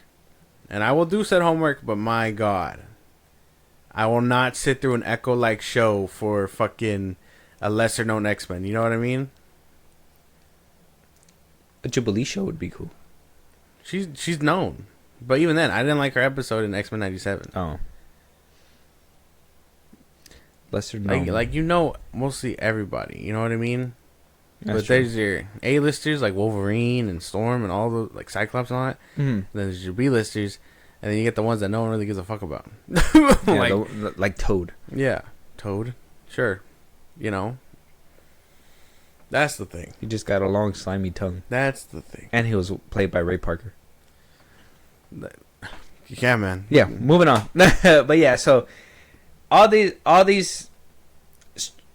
B: and I will do said homework. But my God, I will not sit through an Echo-like show for fucking a lesser known X-Men. You know what I mean?
A: A Jubilee show would be cool.
B: She's known, but even then, I didn't like her episode in X-Men '97.
A: Oh. Lesser known.
B: Like mostly everybody. You know what I mean?
A: That's
B: but
A: true.
B: there's your A-listers like Wolverine and Storm and all the like Cyclops and all that.
A: Mm-hmm.
B: Then there's your B-listers, and then you get the ones that no one really gives a fuck about.
A: Yeah, like Toad.
B: Yeah, Toad. Sure, you know. That's the thing.
A: He just got a long slimy tongue,
B: That's the thing.
A: and he was played by Ray Parker.
B: Yeah, man.
A: Yeah, moving on. But yeah, so all these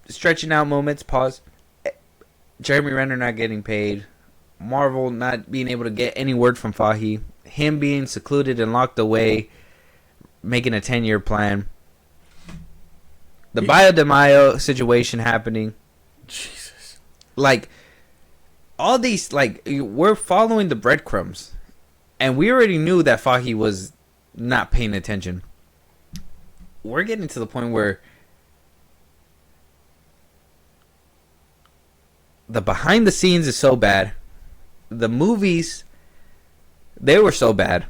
A: stretching out moments. Pause. Jeremy Renner not getting paid. Marvel not being able to get any word from Feige. Him being secluded and locked away, making a 10-year plan. The Bio de Mayo situation happening.
B: Jesus.
A: Like, all these, like, we're following the breadcrumbs. And we already knew that Feige was not paying attention. We're getting to the point where the behind the scenes is so bad. The movies, they were so bad.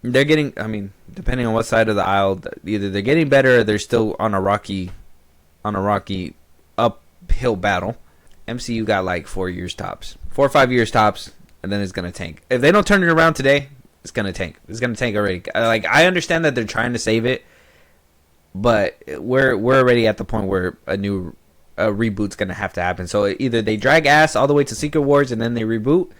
A: They're getting, I mean, depending on what side of the aisle, either they're getting better or they're still on a rocky uphill battle. MCU got like 4 years tops. 4 or 5 years tops, and then it's going to tank. If they don't turn it around today, it's going to tank. It's going to tank already. Like, I understand that they're trying to save it, but we're already at the point where a reboot's going to have to happen. So either they drag ass all the way to Secret Wars and then they reboot,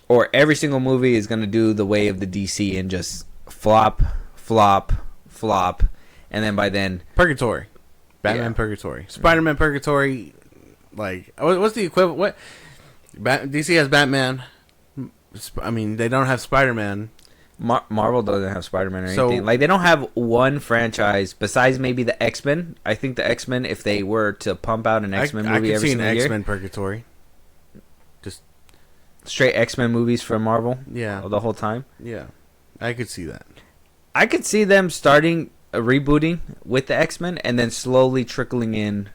A: or every single movie is going to do the way of the DC and just flop, flop, flop, and then by then...
B: Purgatory. Batman Purgatory. Spider-Man Purgatory. Like, what's the equivalent? What? DC has Batman. I mean, they don't have Spider-Man.
A: Marvel doesn't have Spider-Man or anything. Like, they don't have one franchise besides maybe the X-Men. I think the X-Men, if they were to pump out an X-Men movie every single year... I could see an
B: X-Men Purgatory. Just...
A: straight X-Men movies from Marvel.
B: Yeah.
A: The whole time.
B: Yeah. I could see that.
A: I could see them starting rebooting with the X-Men and then slowly trickling in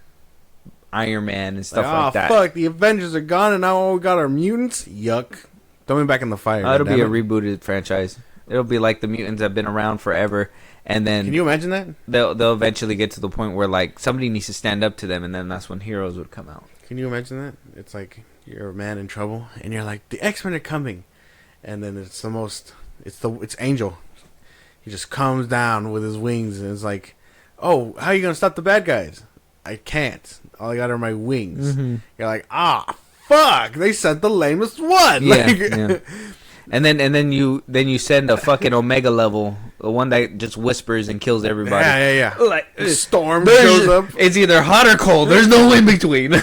A: Iron Man and stuff like that.
B: Oh, fuck. The Avengers are gone and now all we got are mutants? Yuck. Throw me back in the fire.
A: It'll be a rebooted franchise. It'll be like the mutants have been around forever. And then... Can
B: you imagine that?
A: They'll eventually get to the point where, like, somebody needs to stand up to them, and then that's when heroes would come out.
B: Can you imagine that? It's like you're a man in trouble, and you're like, the X-Men are coming. And then it's the most... It's Angel. He just comes down with his wings, and it's like, oh, how are you going to stop the bad guys? I can't. All I got are my wings. Mm-hmm. You're like, fuck! They sent the lamest one!
A: Yeah,
B: like,
A: yeah. And then you send a fucking Omega level, the one that just whispers and kills everybody.
B: Yeah.
A: Like
B: Storm shows up.
A: It's either hot or cold. There's no in between,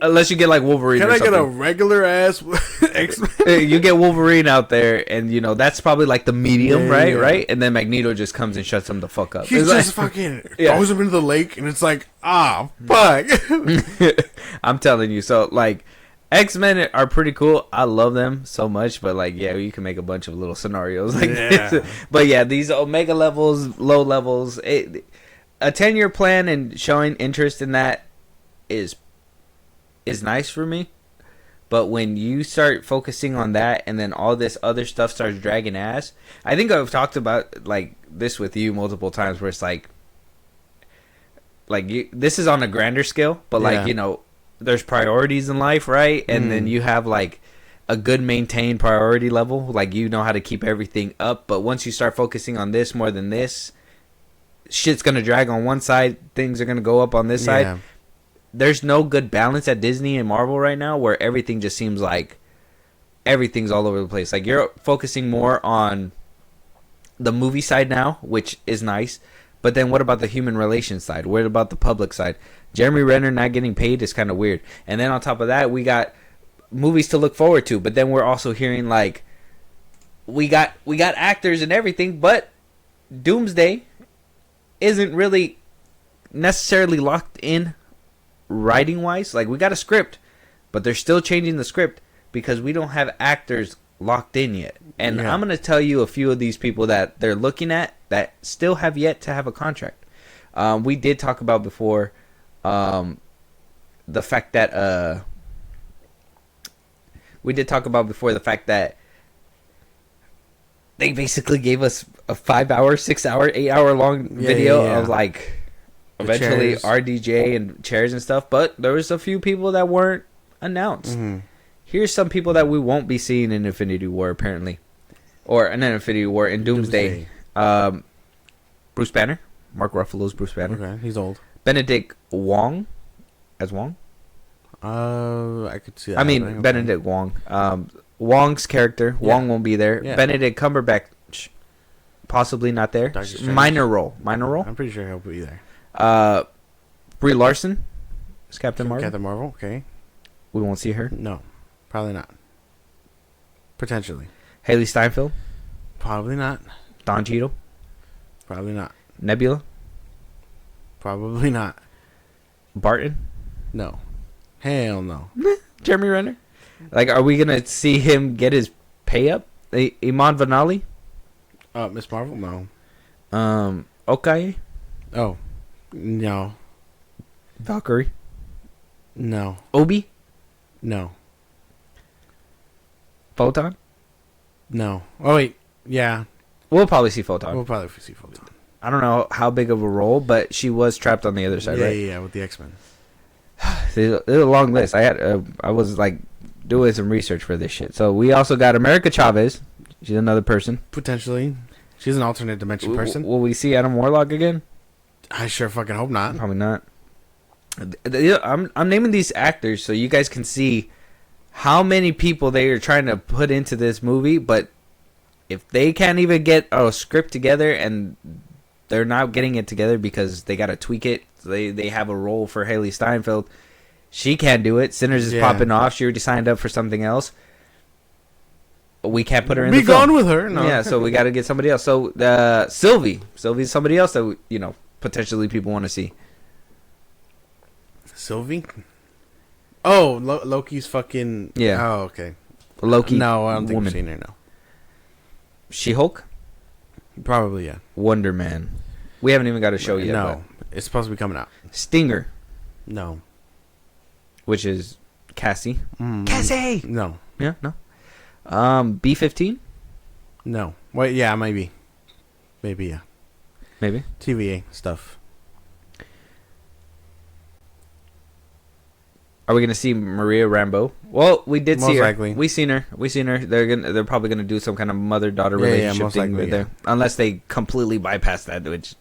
A: unless you get like Wolverine.
B: Can I get a regular ass X-Men?
A: You get Wolverine out there, and you know that's probably like the medium, right? And then Magneto just comes and shuts him the fuck up.
B: He's just fucking throws him into the lake, and it's like, fuck.
A: I'm telling you, so like. X-Men are pretty cool. I love them so much, but like, yeah, you can make a bunch of little scenarios like this. But yeah, these Omega levels, low levels, a 10-year plan and showing interest in that is nice for me. But when you start focusing on that and then all this other stuff starts dragging ass, I think I've talked about like this with you multiple times where it's like this is on a grander scale, but like, you know, there's priorities in life, right? And then you have like a good maintained priority level, like you know how to keep everything up. But once you start focusing on this more than this, shit's gonna drag on one side, things are gonna go up on this side. There's no good balance at Disney and Marvel right now, where everything just seems like everything's all over the place. Like you're focusing more on the movie side now, which is nice. But then what about the human relations side? What about the public side? Jeremy Renner not getting paid is kind of weird. And then on top of that, we got movies to look forward to. But then we're also hearing like we got actors and everything, but Doomsday isn't really necessarily locked in writing wise. Like we got a script, but they're still changing the script because we don't have actors locked in yet. And I'm going to tell you a few of these people that they're looking at that still have yet to have a contract. We did talk about before the fact that they basically gave us a 5-hour, 6-hour, 8-hour long video of like eventually RDJ and chairs and stuff. But there was a few people that weren't announced. Here's some people that we won't be seeing in Infinity War apparently. or an Infinity War in Doomsday.
B: Doomsday.
A: Bruce Banner, Mark Ruffalo's Bruce Banner.
B: Okay, he's old.
A: Benedict Wong as Wong.
B: I could see that.
A: I mean,
B: happening. Okay.
A: Benedict Wong. Wong's character,
B: Yeah.
A: Wong won't be there.
B: Yeah.
A: Benedict Cumberbatch, possibly not there.
B: Doctor Strange.
A: Minor role.
B: I'm pretty sure he'll be there.
A: Brie Larson is Captain Marvel.
B: Captain Marvel. Okay.
A: We won't see her.
B: No, probably not. Potentially.
A: Haley Steinfeld,
B: Probably not.
A: Don Cheadle,
B: Probably not.
A: Nebula,
B: Probably not.
A: Barton,
B: No. Hell no.
A: Jeremy Renner. Like, are we gonna see him get his pay up? Iman Vanali,
B: Miss Marvel? No.
A: Okaye,
B: Oh. No.
A: Valkyrie,
B: No.
A: Obi,
B: No.
A: Photon.
B: No. Oh, wait. Yeah.
A: We'll probably see Photon.
B: We'll probably see Photon.
A: I don't know how big of a role, but she was trapped on the other side,
B: Yeah,
A: right?
B: yeah, with the X-Men.
A: There's a long list. I was like doing some research for this shit. So we also got America Chavez. She's another person.
B: Potentially. She's an alternate dimension person.
A: Will we see Adam Warlock again?
B: I sure fucking hope not.
A: Probably not. I'm naming these actors so you guys can see how many people they are trying to put into this movie, but if they can't even get a script together and they're not getting it together because they got to tweak it, so they have a role for Haley Steinfeld. She can't do it. Sinners is popping off. She already signed up for something else. We can't put her in the film.
B: Be gone with her. No.
A: Yeah, so we got to get somebody else. So Sylvie's somebody else that potentially people want to see.
B: Sylvie? Oh, Loki's fucking...
A: Yeah.
B: Oh, okay.
A: Loki.
B: No, I don't think
A: woman.
B: we've seen her, no.
A: She-Hulk.
B: Probably, yeah.
A: Wonder Man. We haven't even got a show yet.
B: No. It's supposed to be coming out.
A: But Stinger,
B: No.
A: which is Cassie. Cassie.
B: No.
A: Yeah. No. B-15.
B: No. Wait, yeah, maybe. Maybe, yeah.
A: Maybe.
B: TVA stuff.
A: Are we gonna see Maria Rambeau? Well, we did see
B: Most
A: her.
B: likely.
A: We seen her. They're probably gonna do some kind of mother-daughter
B: Yeah,
A: relationship
B: most
A: thing
B: likely,
A: there, unless they completely bypass that. Which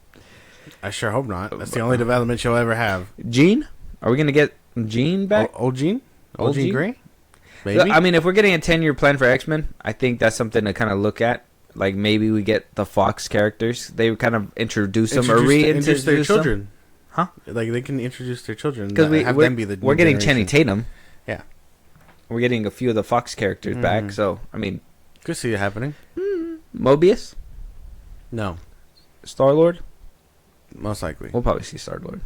B: I sure hope not. That's the only development she'll ever have.
A: Jean? Are we gonna get Jean back?
B: Old Jean?
A: Old
B: Old Jean
A: Jean?
B: Grey? Maybe?
A: I mean, if we're getting a 10-year plan for X-Men, I think that's something to kind of look at. Like, maybe we get the Fox characters. They kind of introduce them or
B: introduce their
A: reintroduce them.
B: children.
A: Huh?
B: Like, they can introduce their children.
A: Because we're getting Channing Tatum.
B: Yeah.
A: We're getting a few of the Fox characters back. So, I mean...
B: Could see it happening.
A: Mobius?
B: No.
A: Star-Lord?
B: Most likely.
A: We'll probably see Star-Lord.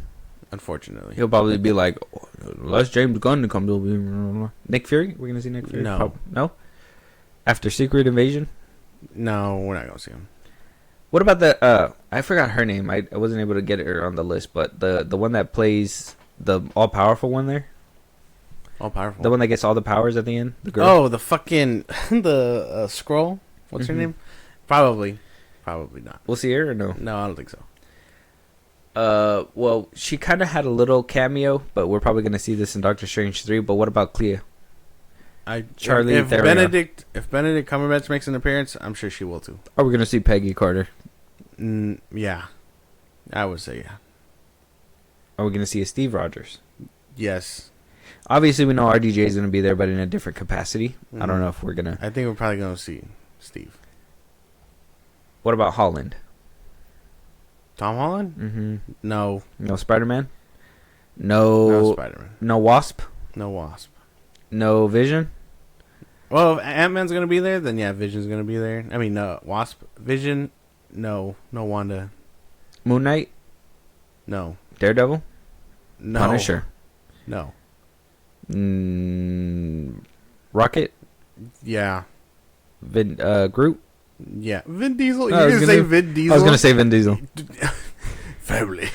B: Unfortunately.
A: He'll probably be like, unless James Gunn to come to Nick Fury? We're going to see Nick Fury?
B: No.
A: No? After Secret Invasion?
B: No, we're not going to see him.
A: What about the I forgot her name. I wasn't able to get her on the list, but the one that plays the all powerful one there,
B: All powerful.
A: the one that gets all the powers at the end, the girl.
B: Oh, the fucking the scroll. What's her
A: Mhm.
B: name? Probably not.
A: We'll see her or no?
B: No, I don't think so.
A: Well, she kind of had a little cameo, but we're probably gonna see this in Doctor Strange 3. But what about Clea? Charlie
B: if
A: Theron.
B: Benedict Cumberbatch makes an appearance, I'm sure she will too.
A: Are we gonna see Peggy Carter?
B: Yeah, I would say yeah.
A: Are we gonna see a Steve Rogers?
B: Yes,
A: Obviously, we know RDJ is gonna be there, but in a different capacity. I don't
B: Mhm.
A: know if we're gonna.
B: I think we're probably gonna see Steve.
A: What about Holland?
B: Tom Holland?
A: Mm-hmm.
B: No,
A: No Spider-Man.
B: no
A: No.
B: Spider-Man.
A: No Wasp.
B: No Wasp.
A: No Vision.
B: Well, if Ant-Man's gonna be there, then yeah, Vision's gonna be there. I mean, Wasp, Vision, no Wanda,
A: Moon Knight.
B: no,
A: Daredevil.
B: no,
A: Punisher.
B: no,
A: Rocket.
B: yeah,
A: Groot.
B: yeah. Vin Diesel.
A: No,
B: You're
A: I was
B: gonna
A: gonna-
B: say Vin Diesel?
A: I was gonna say Vin Diesel.
B: family.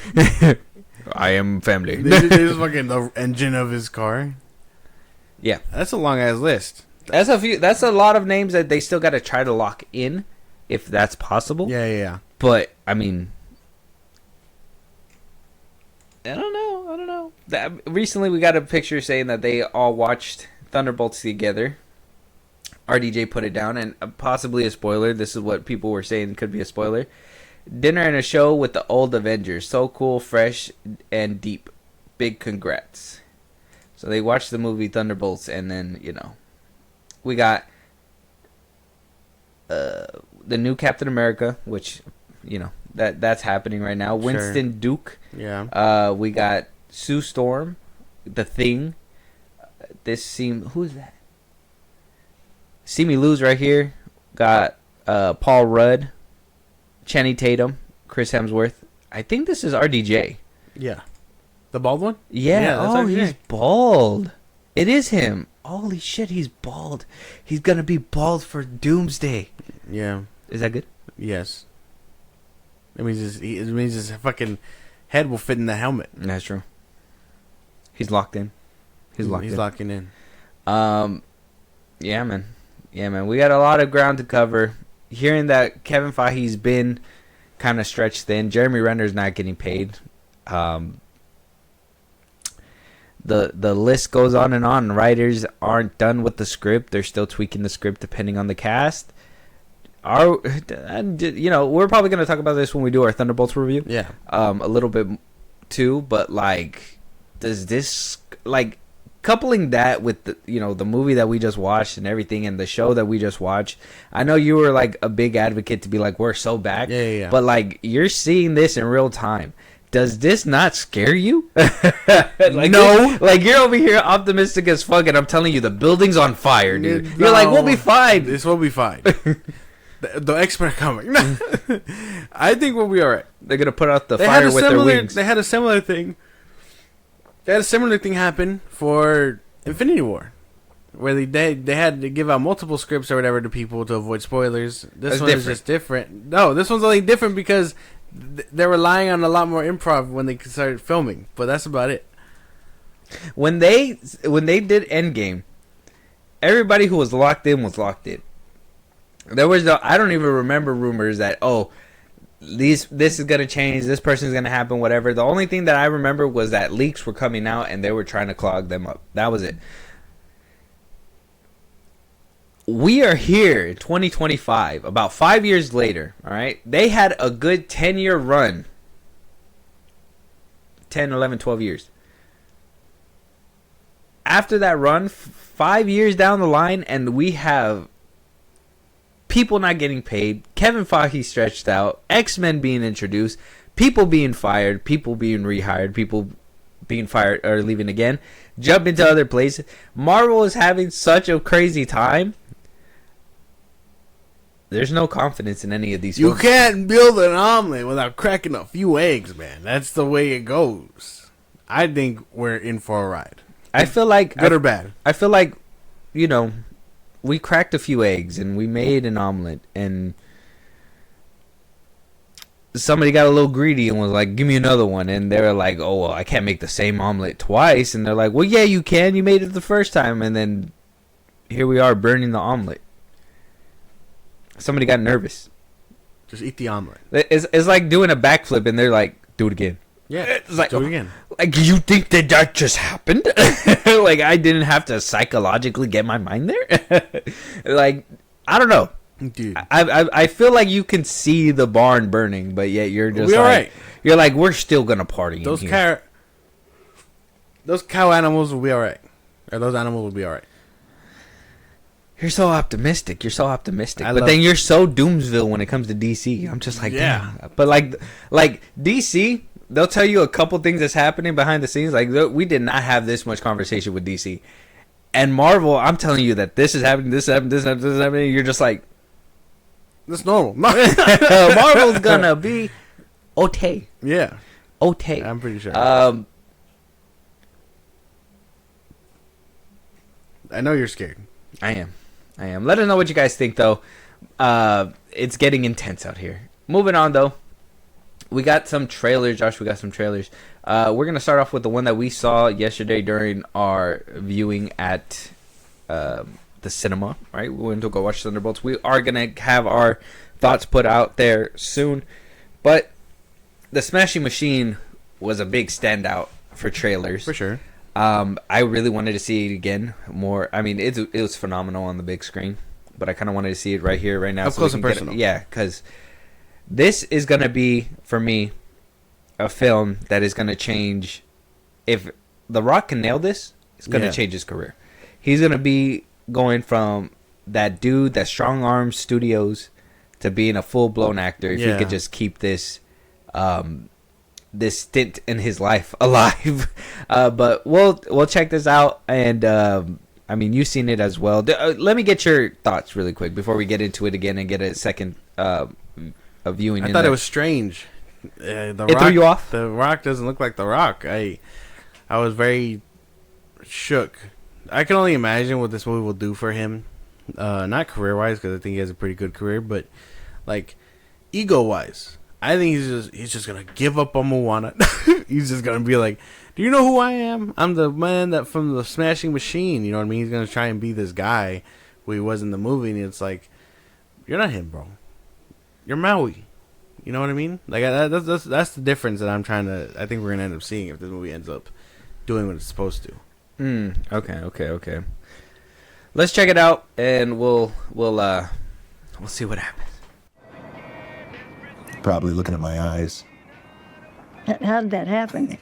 A: I am family.
B: There's fucking the engine of his car.
A: Yeah,
B: That's a long ass list.
A: that's a few. That's a lot of names that they still got to try to lock in, if that's possible.
B: Yeah.
A: But I mean, I don't know. Recently, we got a picture saying that they all watched Thunderbolts together. RDJ put it down, and possibly a spoiler. This is what people were saying could be a spoiler. Dinner and a show with the old Avengers. So cool, fresh, and deep. Big congrats. So they watched the movie Thunderbolts, and then, we got the new Captain America, which, that's happening right now. Winston Duke.
B: Yeah.
A: We got Sue Storm, The Thing. Who is that? See Me Lose right here. Got Paul Rudd, Channing Tatum, Chris Hemsworth. I think this is RDJ.
B: Yeah. The bald one?
A: Yeah.
B: That's
A: Oh,
B: RDJ.
A: he's bald. It is him. Holy shit, he's bald. He's gonna be bald for Doomsday.
B: Yeah.
A: Is that good?
B: Yes. It means his fucking head will fit in the helmet.
A: That's true. He's locked in. He's
B: locking in.
A: Yeah, man. We got a lot of ground to cover. Hearing that Kevin Feige's been kind of stretched thin. Jeremy Renner's not getting paid. The list goes on and on. Writers aren't done with the script. They're still tweaking the script depending on the cast. We're probably going to talk about this when we do our Thunderbolts review.
B: Yeah.
A: A little bit too, but does this coupling that with the movie that we just watched and everything and the show that we just watched? I know you were a big advocate to be we're so back.
B: Yeah.
A: But you're seeing this in real time. Does this not scare you?
B: No.
A: You're over here optimistic as fuck, and I'm telling you, the building's on fire, dude.
B: No.
A: You're we'll be fine.
B: This will be fine. the X-Men are coming. I think we'll be all right.
A: They're gonna put out the fire with their wings.
B: They had a similar thing. They had a similar thing happen for Infinity War, where they had to give out multiple scripts or whatever to people to avoid spoilers. This one is just different. No, this one's only different because they're relying on a lot more improv when they started filming. But that's about it.
A: When they did Endgame, everybody who was locked in was locked in. There was I don't even remember rumors that this is gonna change, this person's gonna happen, whatever. The only thing that I remember was that leaks were coming out and they were trying to clog them up. That was it. We are here in 2025, about 5 years later, all right? They had a good 10-year run. 10, 11, 12 years. After that run, 5 years down the line, and we have people not getting paid, Kevin Feige stretched out, X-Men being introduced, people being fired, people being rehired, people being fired or leaving again, jump into other places. Marvel is having such a crazy time. There's no confidence in any of these
B: You
A: films.
B: can't build an omelet without cracking a few eggs, man. That's the way it goes. I think we're in for a ride.
A: I feel like
B: Good or bad.
A: I feel like, we cracked a few eggs and we made an omelet, and somebody got a little greedy and was like, give me another one. And they were like, oh, well, I can't make the same omelet twice. And they're like, well, yeah, you can. You made it the first time. And then here we are burning the omelet. Somebody got nervous.
B: Just eat the omelet.
A: It's like doing a backflip and they're like, do it again.
B: Yeah,
A: It's like,
B: do it again.
A: You think that just happened? I didn't have to psychologically get my mind there? I don't know.
B: Dude.
A: I feel like you can see the barn burning, but yet you're just
B: right.
A: You're like, we're still gonna party
B: Those
A: in here.
B: those cow animals will be all right. Or those animals will be all right.
A: You're so optimistic.
B: I
A: But
B: love
A: then you're so Doomsville when it comes to DC. I'm just like,
B: Yeah.
A: damn. But like DC, they'll tell you a couple things that's happening behind the scenes. Like, we did not have this much conversation with DC. And Marvel, I'm telling you that this is happening, this is happening, this is happening, this is happening. You're just like,
B: That's normal.
A: Marvel's gonna be okay.
B: Yeah,
A: Okay.
B: I'm pretty sure. I know you're scared.
A: I am. Let us know what you guys think, though. It's getting intense out here. Moving on, though. We got some trailers, Josh. We're going to start off with the one that we saw yesterday during our viewing at the cinema, right? We went to go watch Thunderbolts. We are going to have our thoughts put out there soon. But the Smashing Machine was a big standout for trailers.
B: For sure.
A: I really wanted to see it again more. I mean, it was phenomenal on the big screen, but I kind of wanted to see it right here, right now.
B: Up close and personal.
A: Yeah, because this is going to be, for me, a film that is going to change. If The Rock can nail this, it's going to change his career. He's going to be going from that dude that strong arms studios to being a full-blown actor if he could just keep this this stint in his life alive. But we'll check this out, and I mean, you've seen it as well. Let me get your thoughts really quick before we get into it again and get a second viewing.
B: I thought it was strange. It
A: threw you off?
B: The Rock doesn't look like The Rock. I was very shook. I can only imagine what this movie will do for him. Not career-wise, because I think he has a pretty good career, but like ego-wise, I think he's just gonna give up on Moana. He's just gonna be like, "Do you know who I am? I'm the man that from the Smashing Machine." You know what I mean? He's gonna try and be this guy who he was in the movie, and it's like, you're not him, bro. You're Maui. You know what I mean? Like that's the difference that I'm trying to. I think we're gonna end up seeing if this movie ends up doing what it's supposed to.
A: Okay. Let's check it out, and we'll see what happens.
D: Probably looking at my eyes.
E: How did that happen?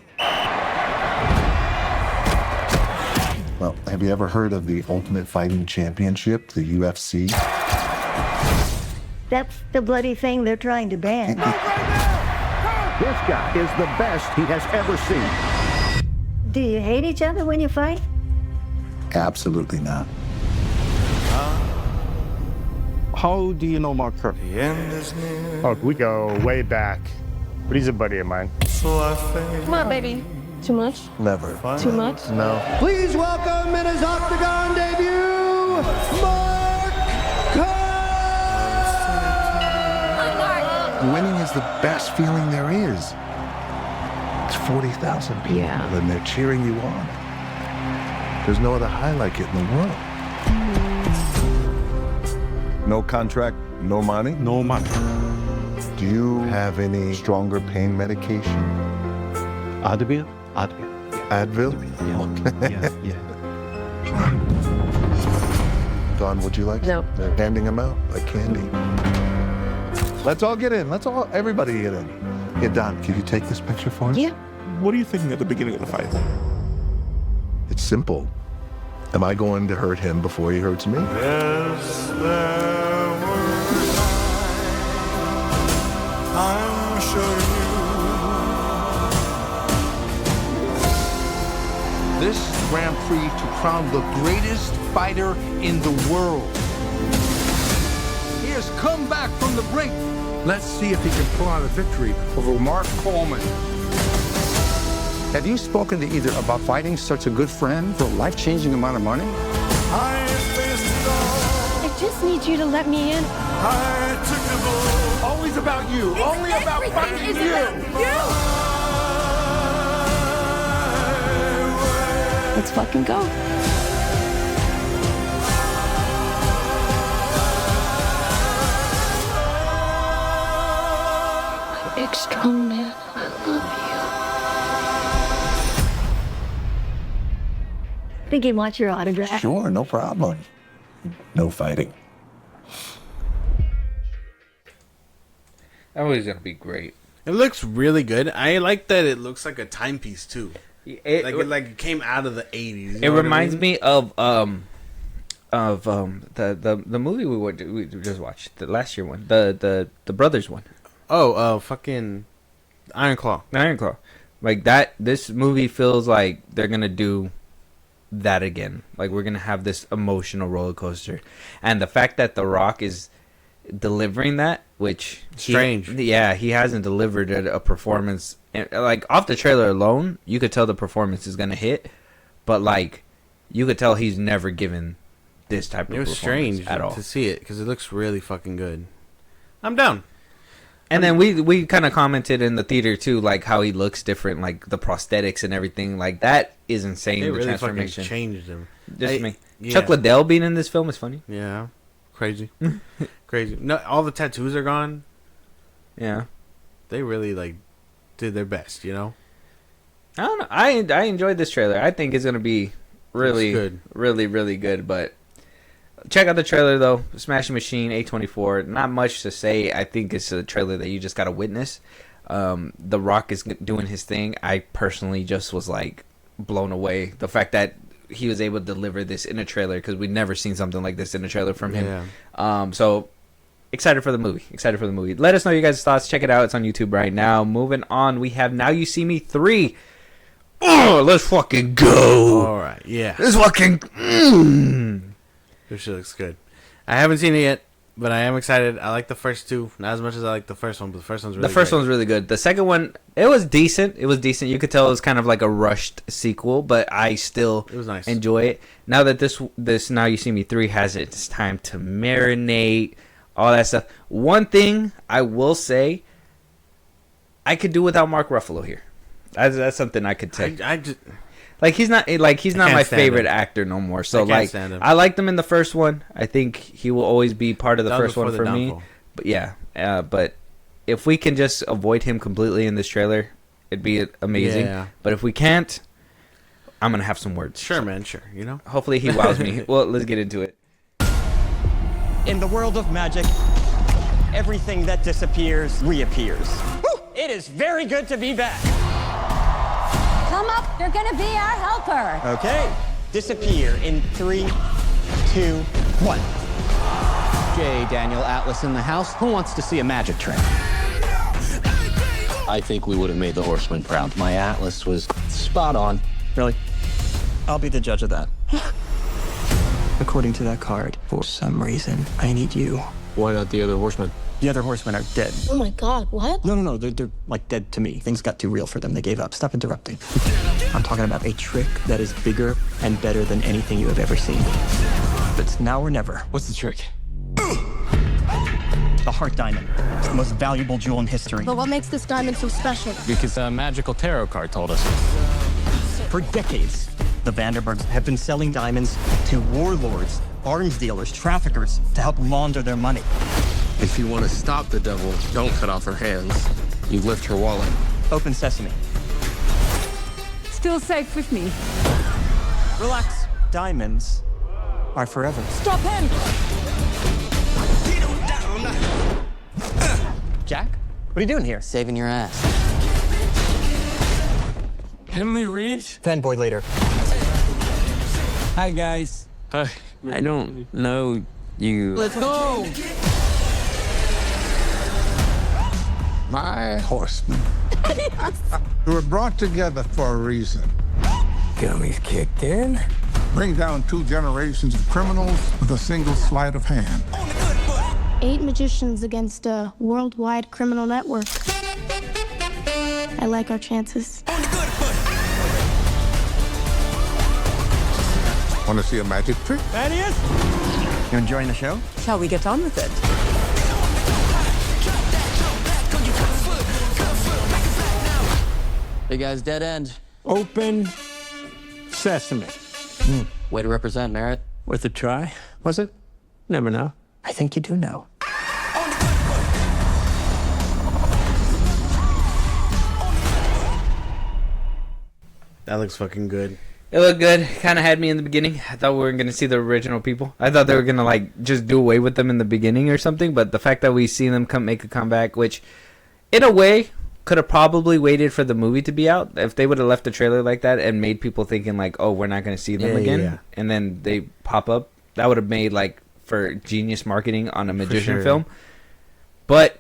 D: Well, have you ever heard of the Ultimate Fighting Championship, the UFC?
E: That's the bloody thing they're trying to ban.
F: This guy is the best he has ever seen.
E: Do you hate each other when you fight?
D: Absolutely not.
F: How do you know Mark Kirk?
G: Oh, we go way back. But he's a buddy of mine.
H: Come on, baby. Too much?
D: Never.
H: Too much?
D: No.
F: Please welcome in his Octagon debut, Mark Kirk!
D: Winning is the best feeling there is. It's 40,000 people, and they're cheering you on. There's no other high like it in the world. No contract, no money?
G: No money.
D: Do you have any stronger pain medication?
G: Advil?
D: Advil?
G: Yeah.
D: Dawn, would you like
H: No.
D: some? They're handing them out like candy. Let's all get in. Everybody get in. Hey, Don, can you take this picture for us?
H: Yeah.
G: What are you thinking at the beginning of the fight?
D: It's simple. Am I going to hurt him before he hurts me?
I: Yes, there were times, I'm sure you.
F: This Grand Prix to crown the greatest fighter in the world. He has come back from the brink. Let's see if he can pull out a victory over Mark Coleman. Have you spoken to either about fighting such a good friend for a life-changing amount of money?
I: I faced it all,
H: I just need you to let me in.
I: I took the bull.
F: Always about you. Only about fighting you.
H: Let's fucking go. My big strong man, I love you.
E: I think he wants your autograph.
D: Sure, no problem. No fighting.
A: That movie's gonna be great.
B: It looks really good. I like that it looks like a timepiece too. It came out of the 80s.
A: It reminds me of the movie we just watched, the last year one, the brothers one.
B: Oh, fucking Iron Claw.
A: Iron Claw. Like that. This movie feels like they're gonna do that again. Like we're gonna have this emotional roller coaster, and the fact that The Rock is delivering that, which
B: Strange.
A: he hasn't delivered a performance. Like off the trailer alone, you could tell the performance is gonna hit, but like you could tell he's never given this type of
B: It was
A: performance
B: strange
A: at all.
B: to see it because it looks really fucking good. I'm down.
A: And then we kind of commented in the theater too, like how he looks different, like the prosthetics and everything. Like that is insane.
B: They
A: the
B: really fucking
A: transformation.
B: changed him.
A: Chuck Liddell being in this film is funny.
B: Yeah, crazy, crazy. No, all the tattoos are gone.
A: Yeah.
B: They really like did their best, you know.
A: I don't know. I enjoyed this trailer. I think it's gonna be really
B: good.
A: really really good. But check out the trailer though. Smashing Machine A24. Not much to say. I think it's a trailer that you just gotta witness. The Rock is doing his thing. I personally just was like blown away. The fact that he was able to deliver this in a trailer, because we'd never seen something like this in a trailer from him. Yeah. So excited for the movie. Excited for the movie. Let us know your guys' thoughts. Check it out. It's on YouTube right now. Moving on, we have Now You See Me 3. Oh, let's fucking go.
B: All right, yeah.
A: Let's fucking.
B: This shit looks good. I haven't seen it yet, but I am excited. I like the first two, not as much as I like the first one, but the first one's really
A: The first one's really good. The second one, it was decent. It was decent. You could tell it was kind of like a rushed sequel, but I still
B: It was nice.
A: enjoy it. Now that this Now You See Me 3 has its time to marinate, all that stuff. One thing I will say, I could do without Mark Ruffalo here. That's something I could take.
B: I just
A: He's not
B: can't
A: my
B: stand
A: favorite
B: him.
A: actor no more. So
B: I can't
A: like
B: stand him.
A: I liked him in the first one. I think he will always be part of the
B: That was
A: first one
B: before
A: for
B: the
A: me.
B: downfall.
A: But yeah, but if we can just avoid him completely in this trailer, it'd be amazing.
B: Yeah.
A: But if we can't, I'm gonna have some words.
B: sure, man, sure. You know,
A: Hopefully he wows me. Well, let's get into it.
J: In the world of magic, everything that disappears reappears. It is very good to be back.
K: Come up, you're gonna be our helper.
J: Okay, disappear in 3, 2, 1.
L: J. Daniel Atlas in the house. Who wants to see a magic trick? I think we would have made the Horseman proud. My Atlas was spot on.
J: Really? I'll be the judge of that. According to that card, for some reason, I need you.
L: Why not the other Horsemen?
J: The other horsemen are dead.
H: Oh my god, what?
J: No, they're like dead to me. Things got too real for them. They gave up. Stop interrupting. I'm talking about a trick that is bigger and better than anything you have ever seen. It's now or never.
L: What's the trick?
J: The heart diamond. It's the most valuable jewel in history.
H: But what makes this diamond so special?
L: Because a magical tarot card told us.
J: For decades, the Vanderbergs have been selling diamonds to warlords, arms dealers, traffickers to help launder their money.
L: If you want to stop the devil, don't cut off her hands. You lift her wallet.
J: Open sesame.
K: Still safe with me.
J: Relax. Diamonds are forever.
K: Stop him!
J: Jack? What are you doing here?
L: Saving your ass.
J: Emily Reed? Fanboy later.
L: Hi, guys. Hi. I don't know you.
J: Let's go!
D: My horsemen. We were brought together for a reason.
L: Gummies kicked in.
D: Bring down 2 generations of criminals with a single sleight of hand.
H: 8 magicians against a worldwide criminal network. I like our chances.
D: Want to see a magic trick?
J: Thaddeus? You enjoying the show?
K: Shall we get on with it?
L: Hey, guys, dead end.
J: Open sesame.
L: Way to represent, Merritt.
J: Worth a try, was it? Never know. I think you do know.
B: that looks fucking good.
A: It looked good. Kind of had me in the beginning. I thought we weren't going to see the original people. I thought they were going to like just do away with them in the beginning or something. But the fact that we see them make a comeback, which in a way could have probably waited for the movie to be out. If they would have left the trailer like that and made people thinking like, oh, we're not going to see them again. Yeah. And then they pop up. That would have made like for genius marketing on a magician film. But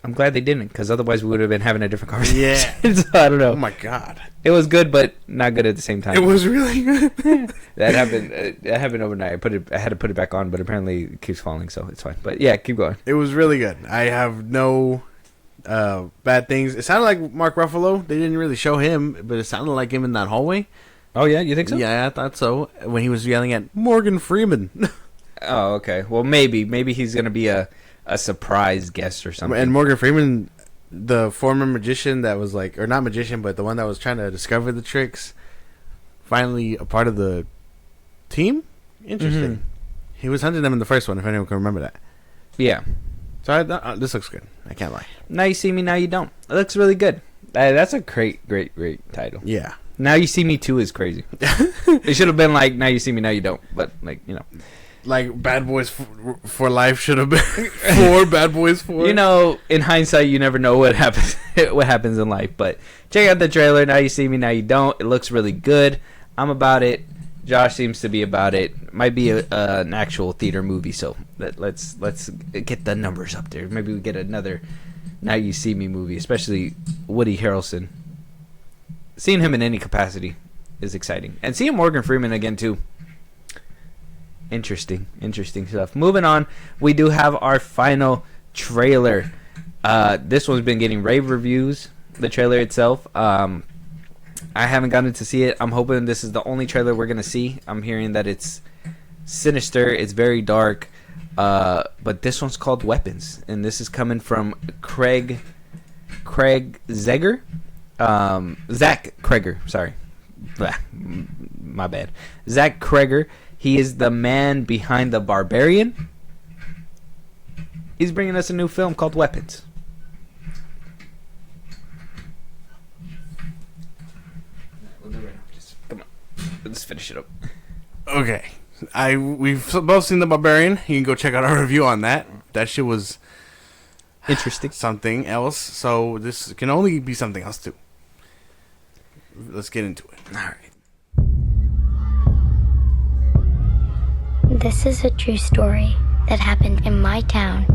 A: I'm glad they didn't, because otherwise we would have been having a different conversation.
B: Yeah.
A: So I don't know.
B: Oh my god.
A: It was good, but not good at the same time.
B: It was really good.
A: That happened overnight. I had to put it back on, but apparently it keeps falling, so it's fine. But yeah, keep going.
B: It was really good. I have no bad things. It sounded like Mark Ruffalo. They didn't really show him, but it sounded like him in that hallway.
A: Oh yeah, you think so?
B: Yeah, I thought so. When he was yelling at Morgan Freeman.
A: Oh, okay. Well, maybe he's gonna be a surprise guest or something.
B: And Morgan Freeman, the former magician that was like, or not magician, but the one that was trying to discover the tricks, finally a part of the team. Interesting. Mm-hmm. He was hunting them in the first one, if anyone can remember that.
A: Yeah.
B: So this looks good. I can't lie.
A: Now you see me, now you don't. It looks really good. That's a great title.
B: Yeah.
A: Now You See Me 2 is crazy. It should have been like Now You See Me, Now You Don't. But, like, you know.
B: Like Bad Boys for Life should have been 4 Bad Boys 4.
A: You know, in hindsight, you never know what happens what happens in life. But check out the trailer. Now You See Me, Now You Don't. It looks really good. I'm about it. Josh seems to be about it. Might be an actual theater movie. So let's get the numbers up there. Maybe we get another Now You See Me movie, especially Woody Harrelson. Seeing him in any capacity is exciting, and seeing Morgan Freeman again too. Interesting stuff. Moving on, we do have our final trailer. This one's been getting rave reviews. The trailer itself. I haven't gotten to see it. I'm hoping this is the only trailer we're gonna see. I'm hearing that it's sinister. It's very dark. But this one's called Weapons, and this is coming from Craig Zegger. Zach Kreger. Sorry, my bad. Zach Kreger. He is the man behind The Barbarian. He's bringing us a new film called Weapons. Come on, let's finish it up.
B: Okay, we've both seen The Barbarian. You can go check out our review on that. That shit was
A: interesting.
B: Something else. So this can only be something else too. Let's get into it.
A: All right.
H: This is a true story that happened in my town.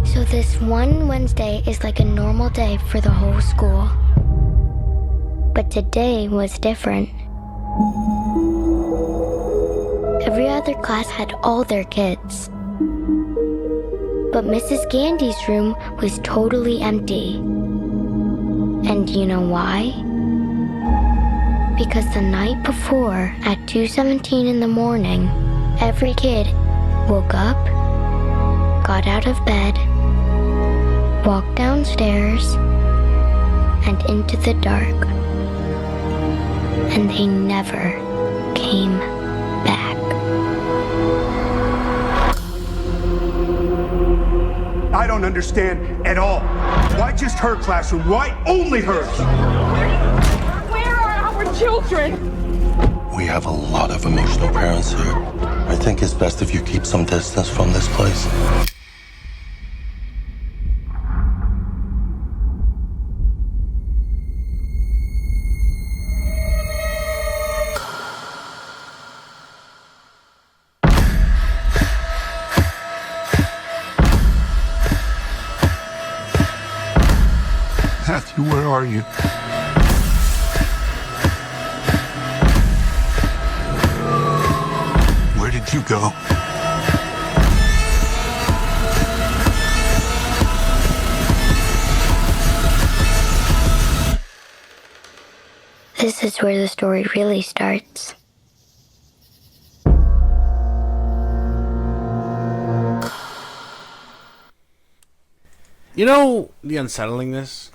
H: So this one Wednesday is like a normal day for the whole school. But today was different. Every other class had all their kids. But Mrs. Gandy's room was totally empty. And you know why? Because the night before, at 2:17 in the morning, every kid woke up, got out of bed, walked downstairs, and into the dark. And they never came back.
M: I don't understand at all. Why just her classroom? Why only hers?
K: Where are our children?
N: We have a lot of emotional parents here. I think it's best if you keep some distance from this place.
D: Matthew, where are you? Where did you go?
H: This is where the story really starts.
B: You know, the unsettlingness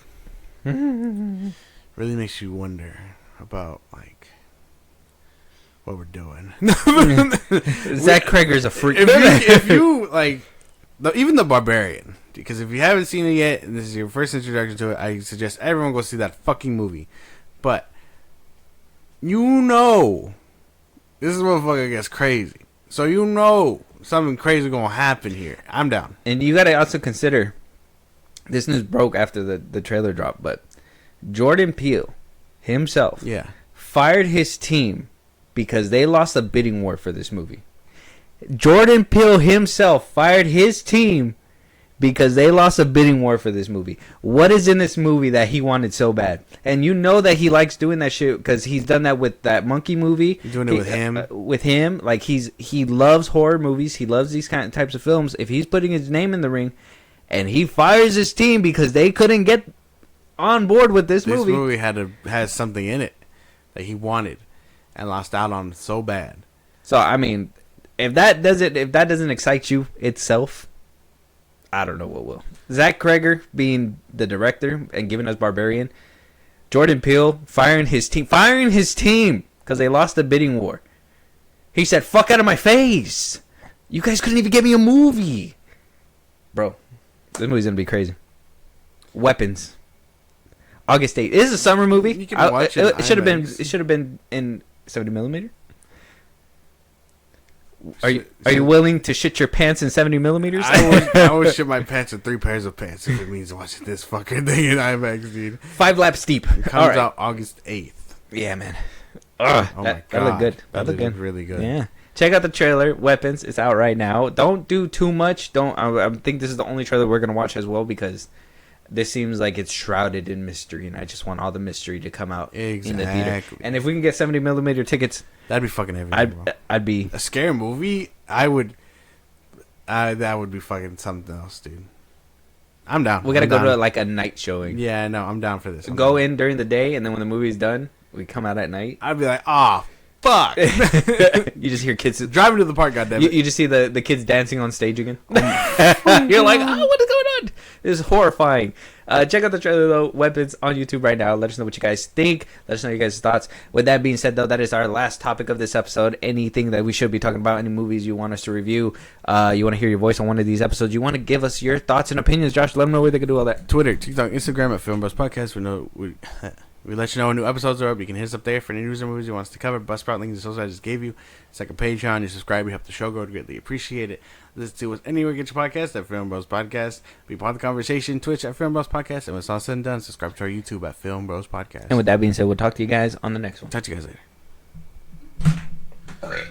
B: really makes you wonder about, like, what we're doing.
A: Zach Kreger's a freak.
B: If you like, even The Barbarian, because if you haven't seen it yet, and this is your first introduction to it, I suggest everyone go see that fucking movie. But, you know, this motherfucker gets crazy. So you know something crazy gonna happen here. I'm down.
A: And you gotta also consider, this news broke after the trailer dropped, but Jordan Peele himself fired his team because they lost a bidding war for this movie. Jordan Peele himself fired his team because they lost a bidding war for this movie. What is in this movie that he wanted so bad? And you know that he likes doing that shit because he's done that with that monkey movie.
B: He's doing it with him.
A: With him, like he loves horror movies. He loves these kind of types of films. If he's putting his name in the ring, and he fires his team because they couldn't get on board with this movie.
B: This movie has something in it that he wanted and lost out on so bad.
A: So I mean, if that doesn't excite you itself, I don't know what will. Zach Kreger being the director and giving us Barbarian, Jordan Peele firing his team because they lost the bidding war. He said, "Fuck out of my face! You guys couldn't even get me a movie, bro." This movie's gonna be crazy. Weapons. August 8th. It is a summer movie.
B: You can watch it.
A: It should have been.
B: IMAX.
A: It should have been in 70 millimeter. Are you willing to shit your pants in 70 millimeters?
B: I would shit my pants in 3 pairs of pants if it means watching this fucking thing in IMAX, dude.
A: 5 laps deep.
B: It comes out August 8th.
A: Yeah, man.
B: Oh my god,
A: that looked good.
B: That looked really good.
A: Yeah. Check out the trailer, Weapons. It's out right now. Don't do too much. I think this is the only trailer we're gonna watch as well because this seems like it's shrouded in mystery, and I just want all the mystery to come out in the theater. And if we can get 70 millimeter tickets,
B: that'd be fucking heavy.
A: I'd be
B: a scary movie. That would be fucking something else, dude. I'm down.
A: We gotta go to like a night showing.
B: Yeah, no, I'm down for this.
A: Go in during the day, and then when the movie's done, we come out at night.
B: I'd be like, oh, fuck.
A: You just hear kids
B: driving to the park, goddammit.
A: You just see the kids dancing on stage again. You're like, oh, what is going on? This is horrifying. Check out the trailer, though. Weapons on YouTube right now. Let us know what you guys think. Let us know your guys' thoughts. With that being said, though, that is our last topic of this episode. Anything that we should be talking about, any movies you want us to review, you want to hear your voice on one of these episodes, you want to give us your thoughts and opinions, Josh, let them know where they can do all that.
B: Twitter, TikTok, Instagram at FIlmBros Podcast. We let you know when new episodes are up. You can hit us up there for any news or movies you want us to cover. Buzzsprout link in the social I just gave you. It's like a Patreon. You subscribe, you help the show grow. Greatly appreciate it. Listen to us anywhere you get your podcast at FIlmBros Podcast. Be part of the conversation. Twitch at FIlmBros Podcast. And when it's all said and done, subscribe to our YouTube at FIlmBros Podcast.
A: And with that being said, we'll talk to you guys on the next one.
B: Talk to you guys later.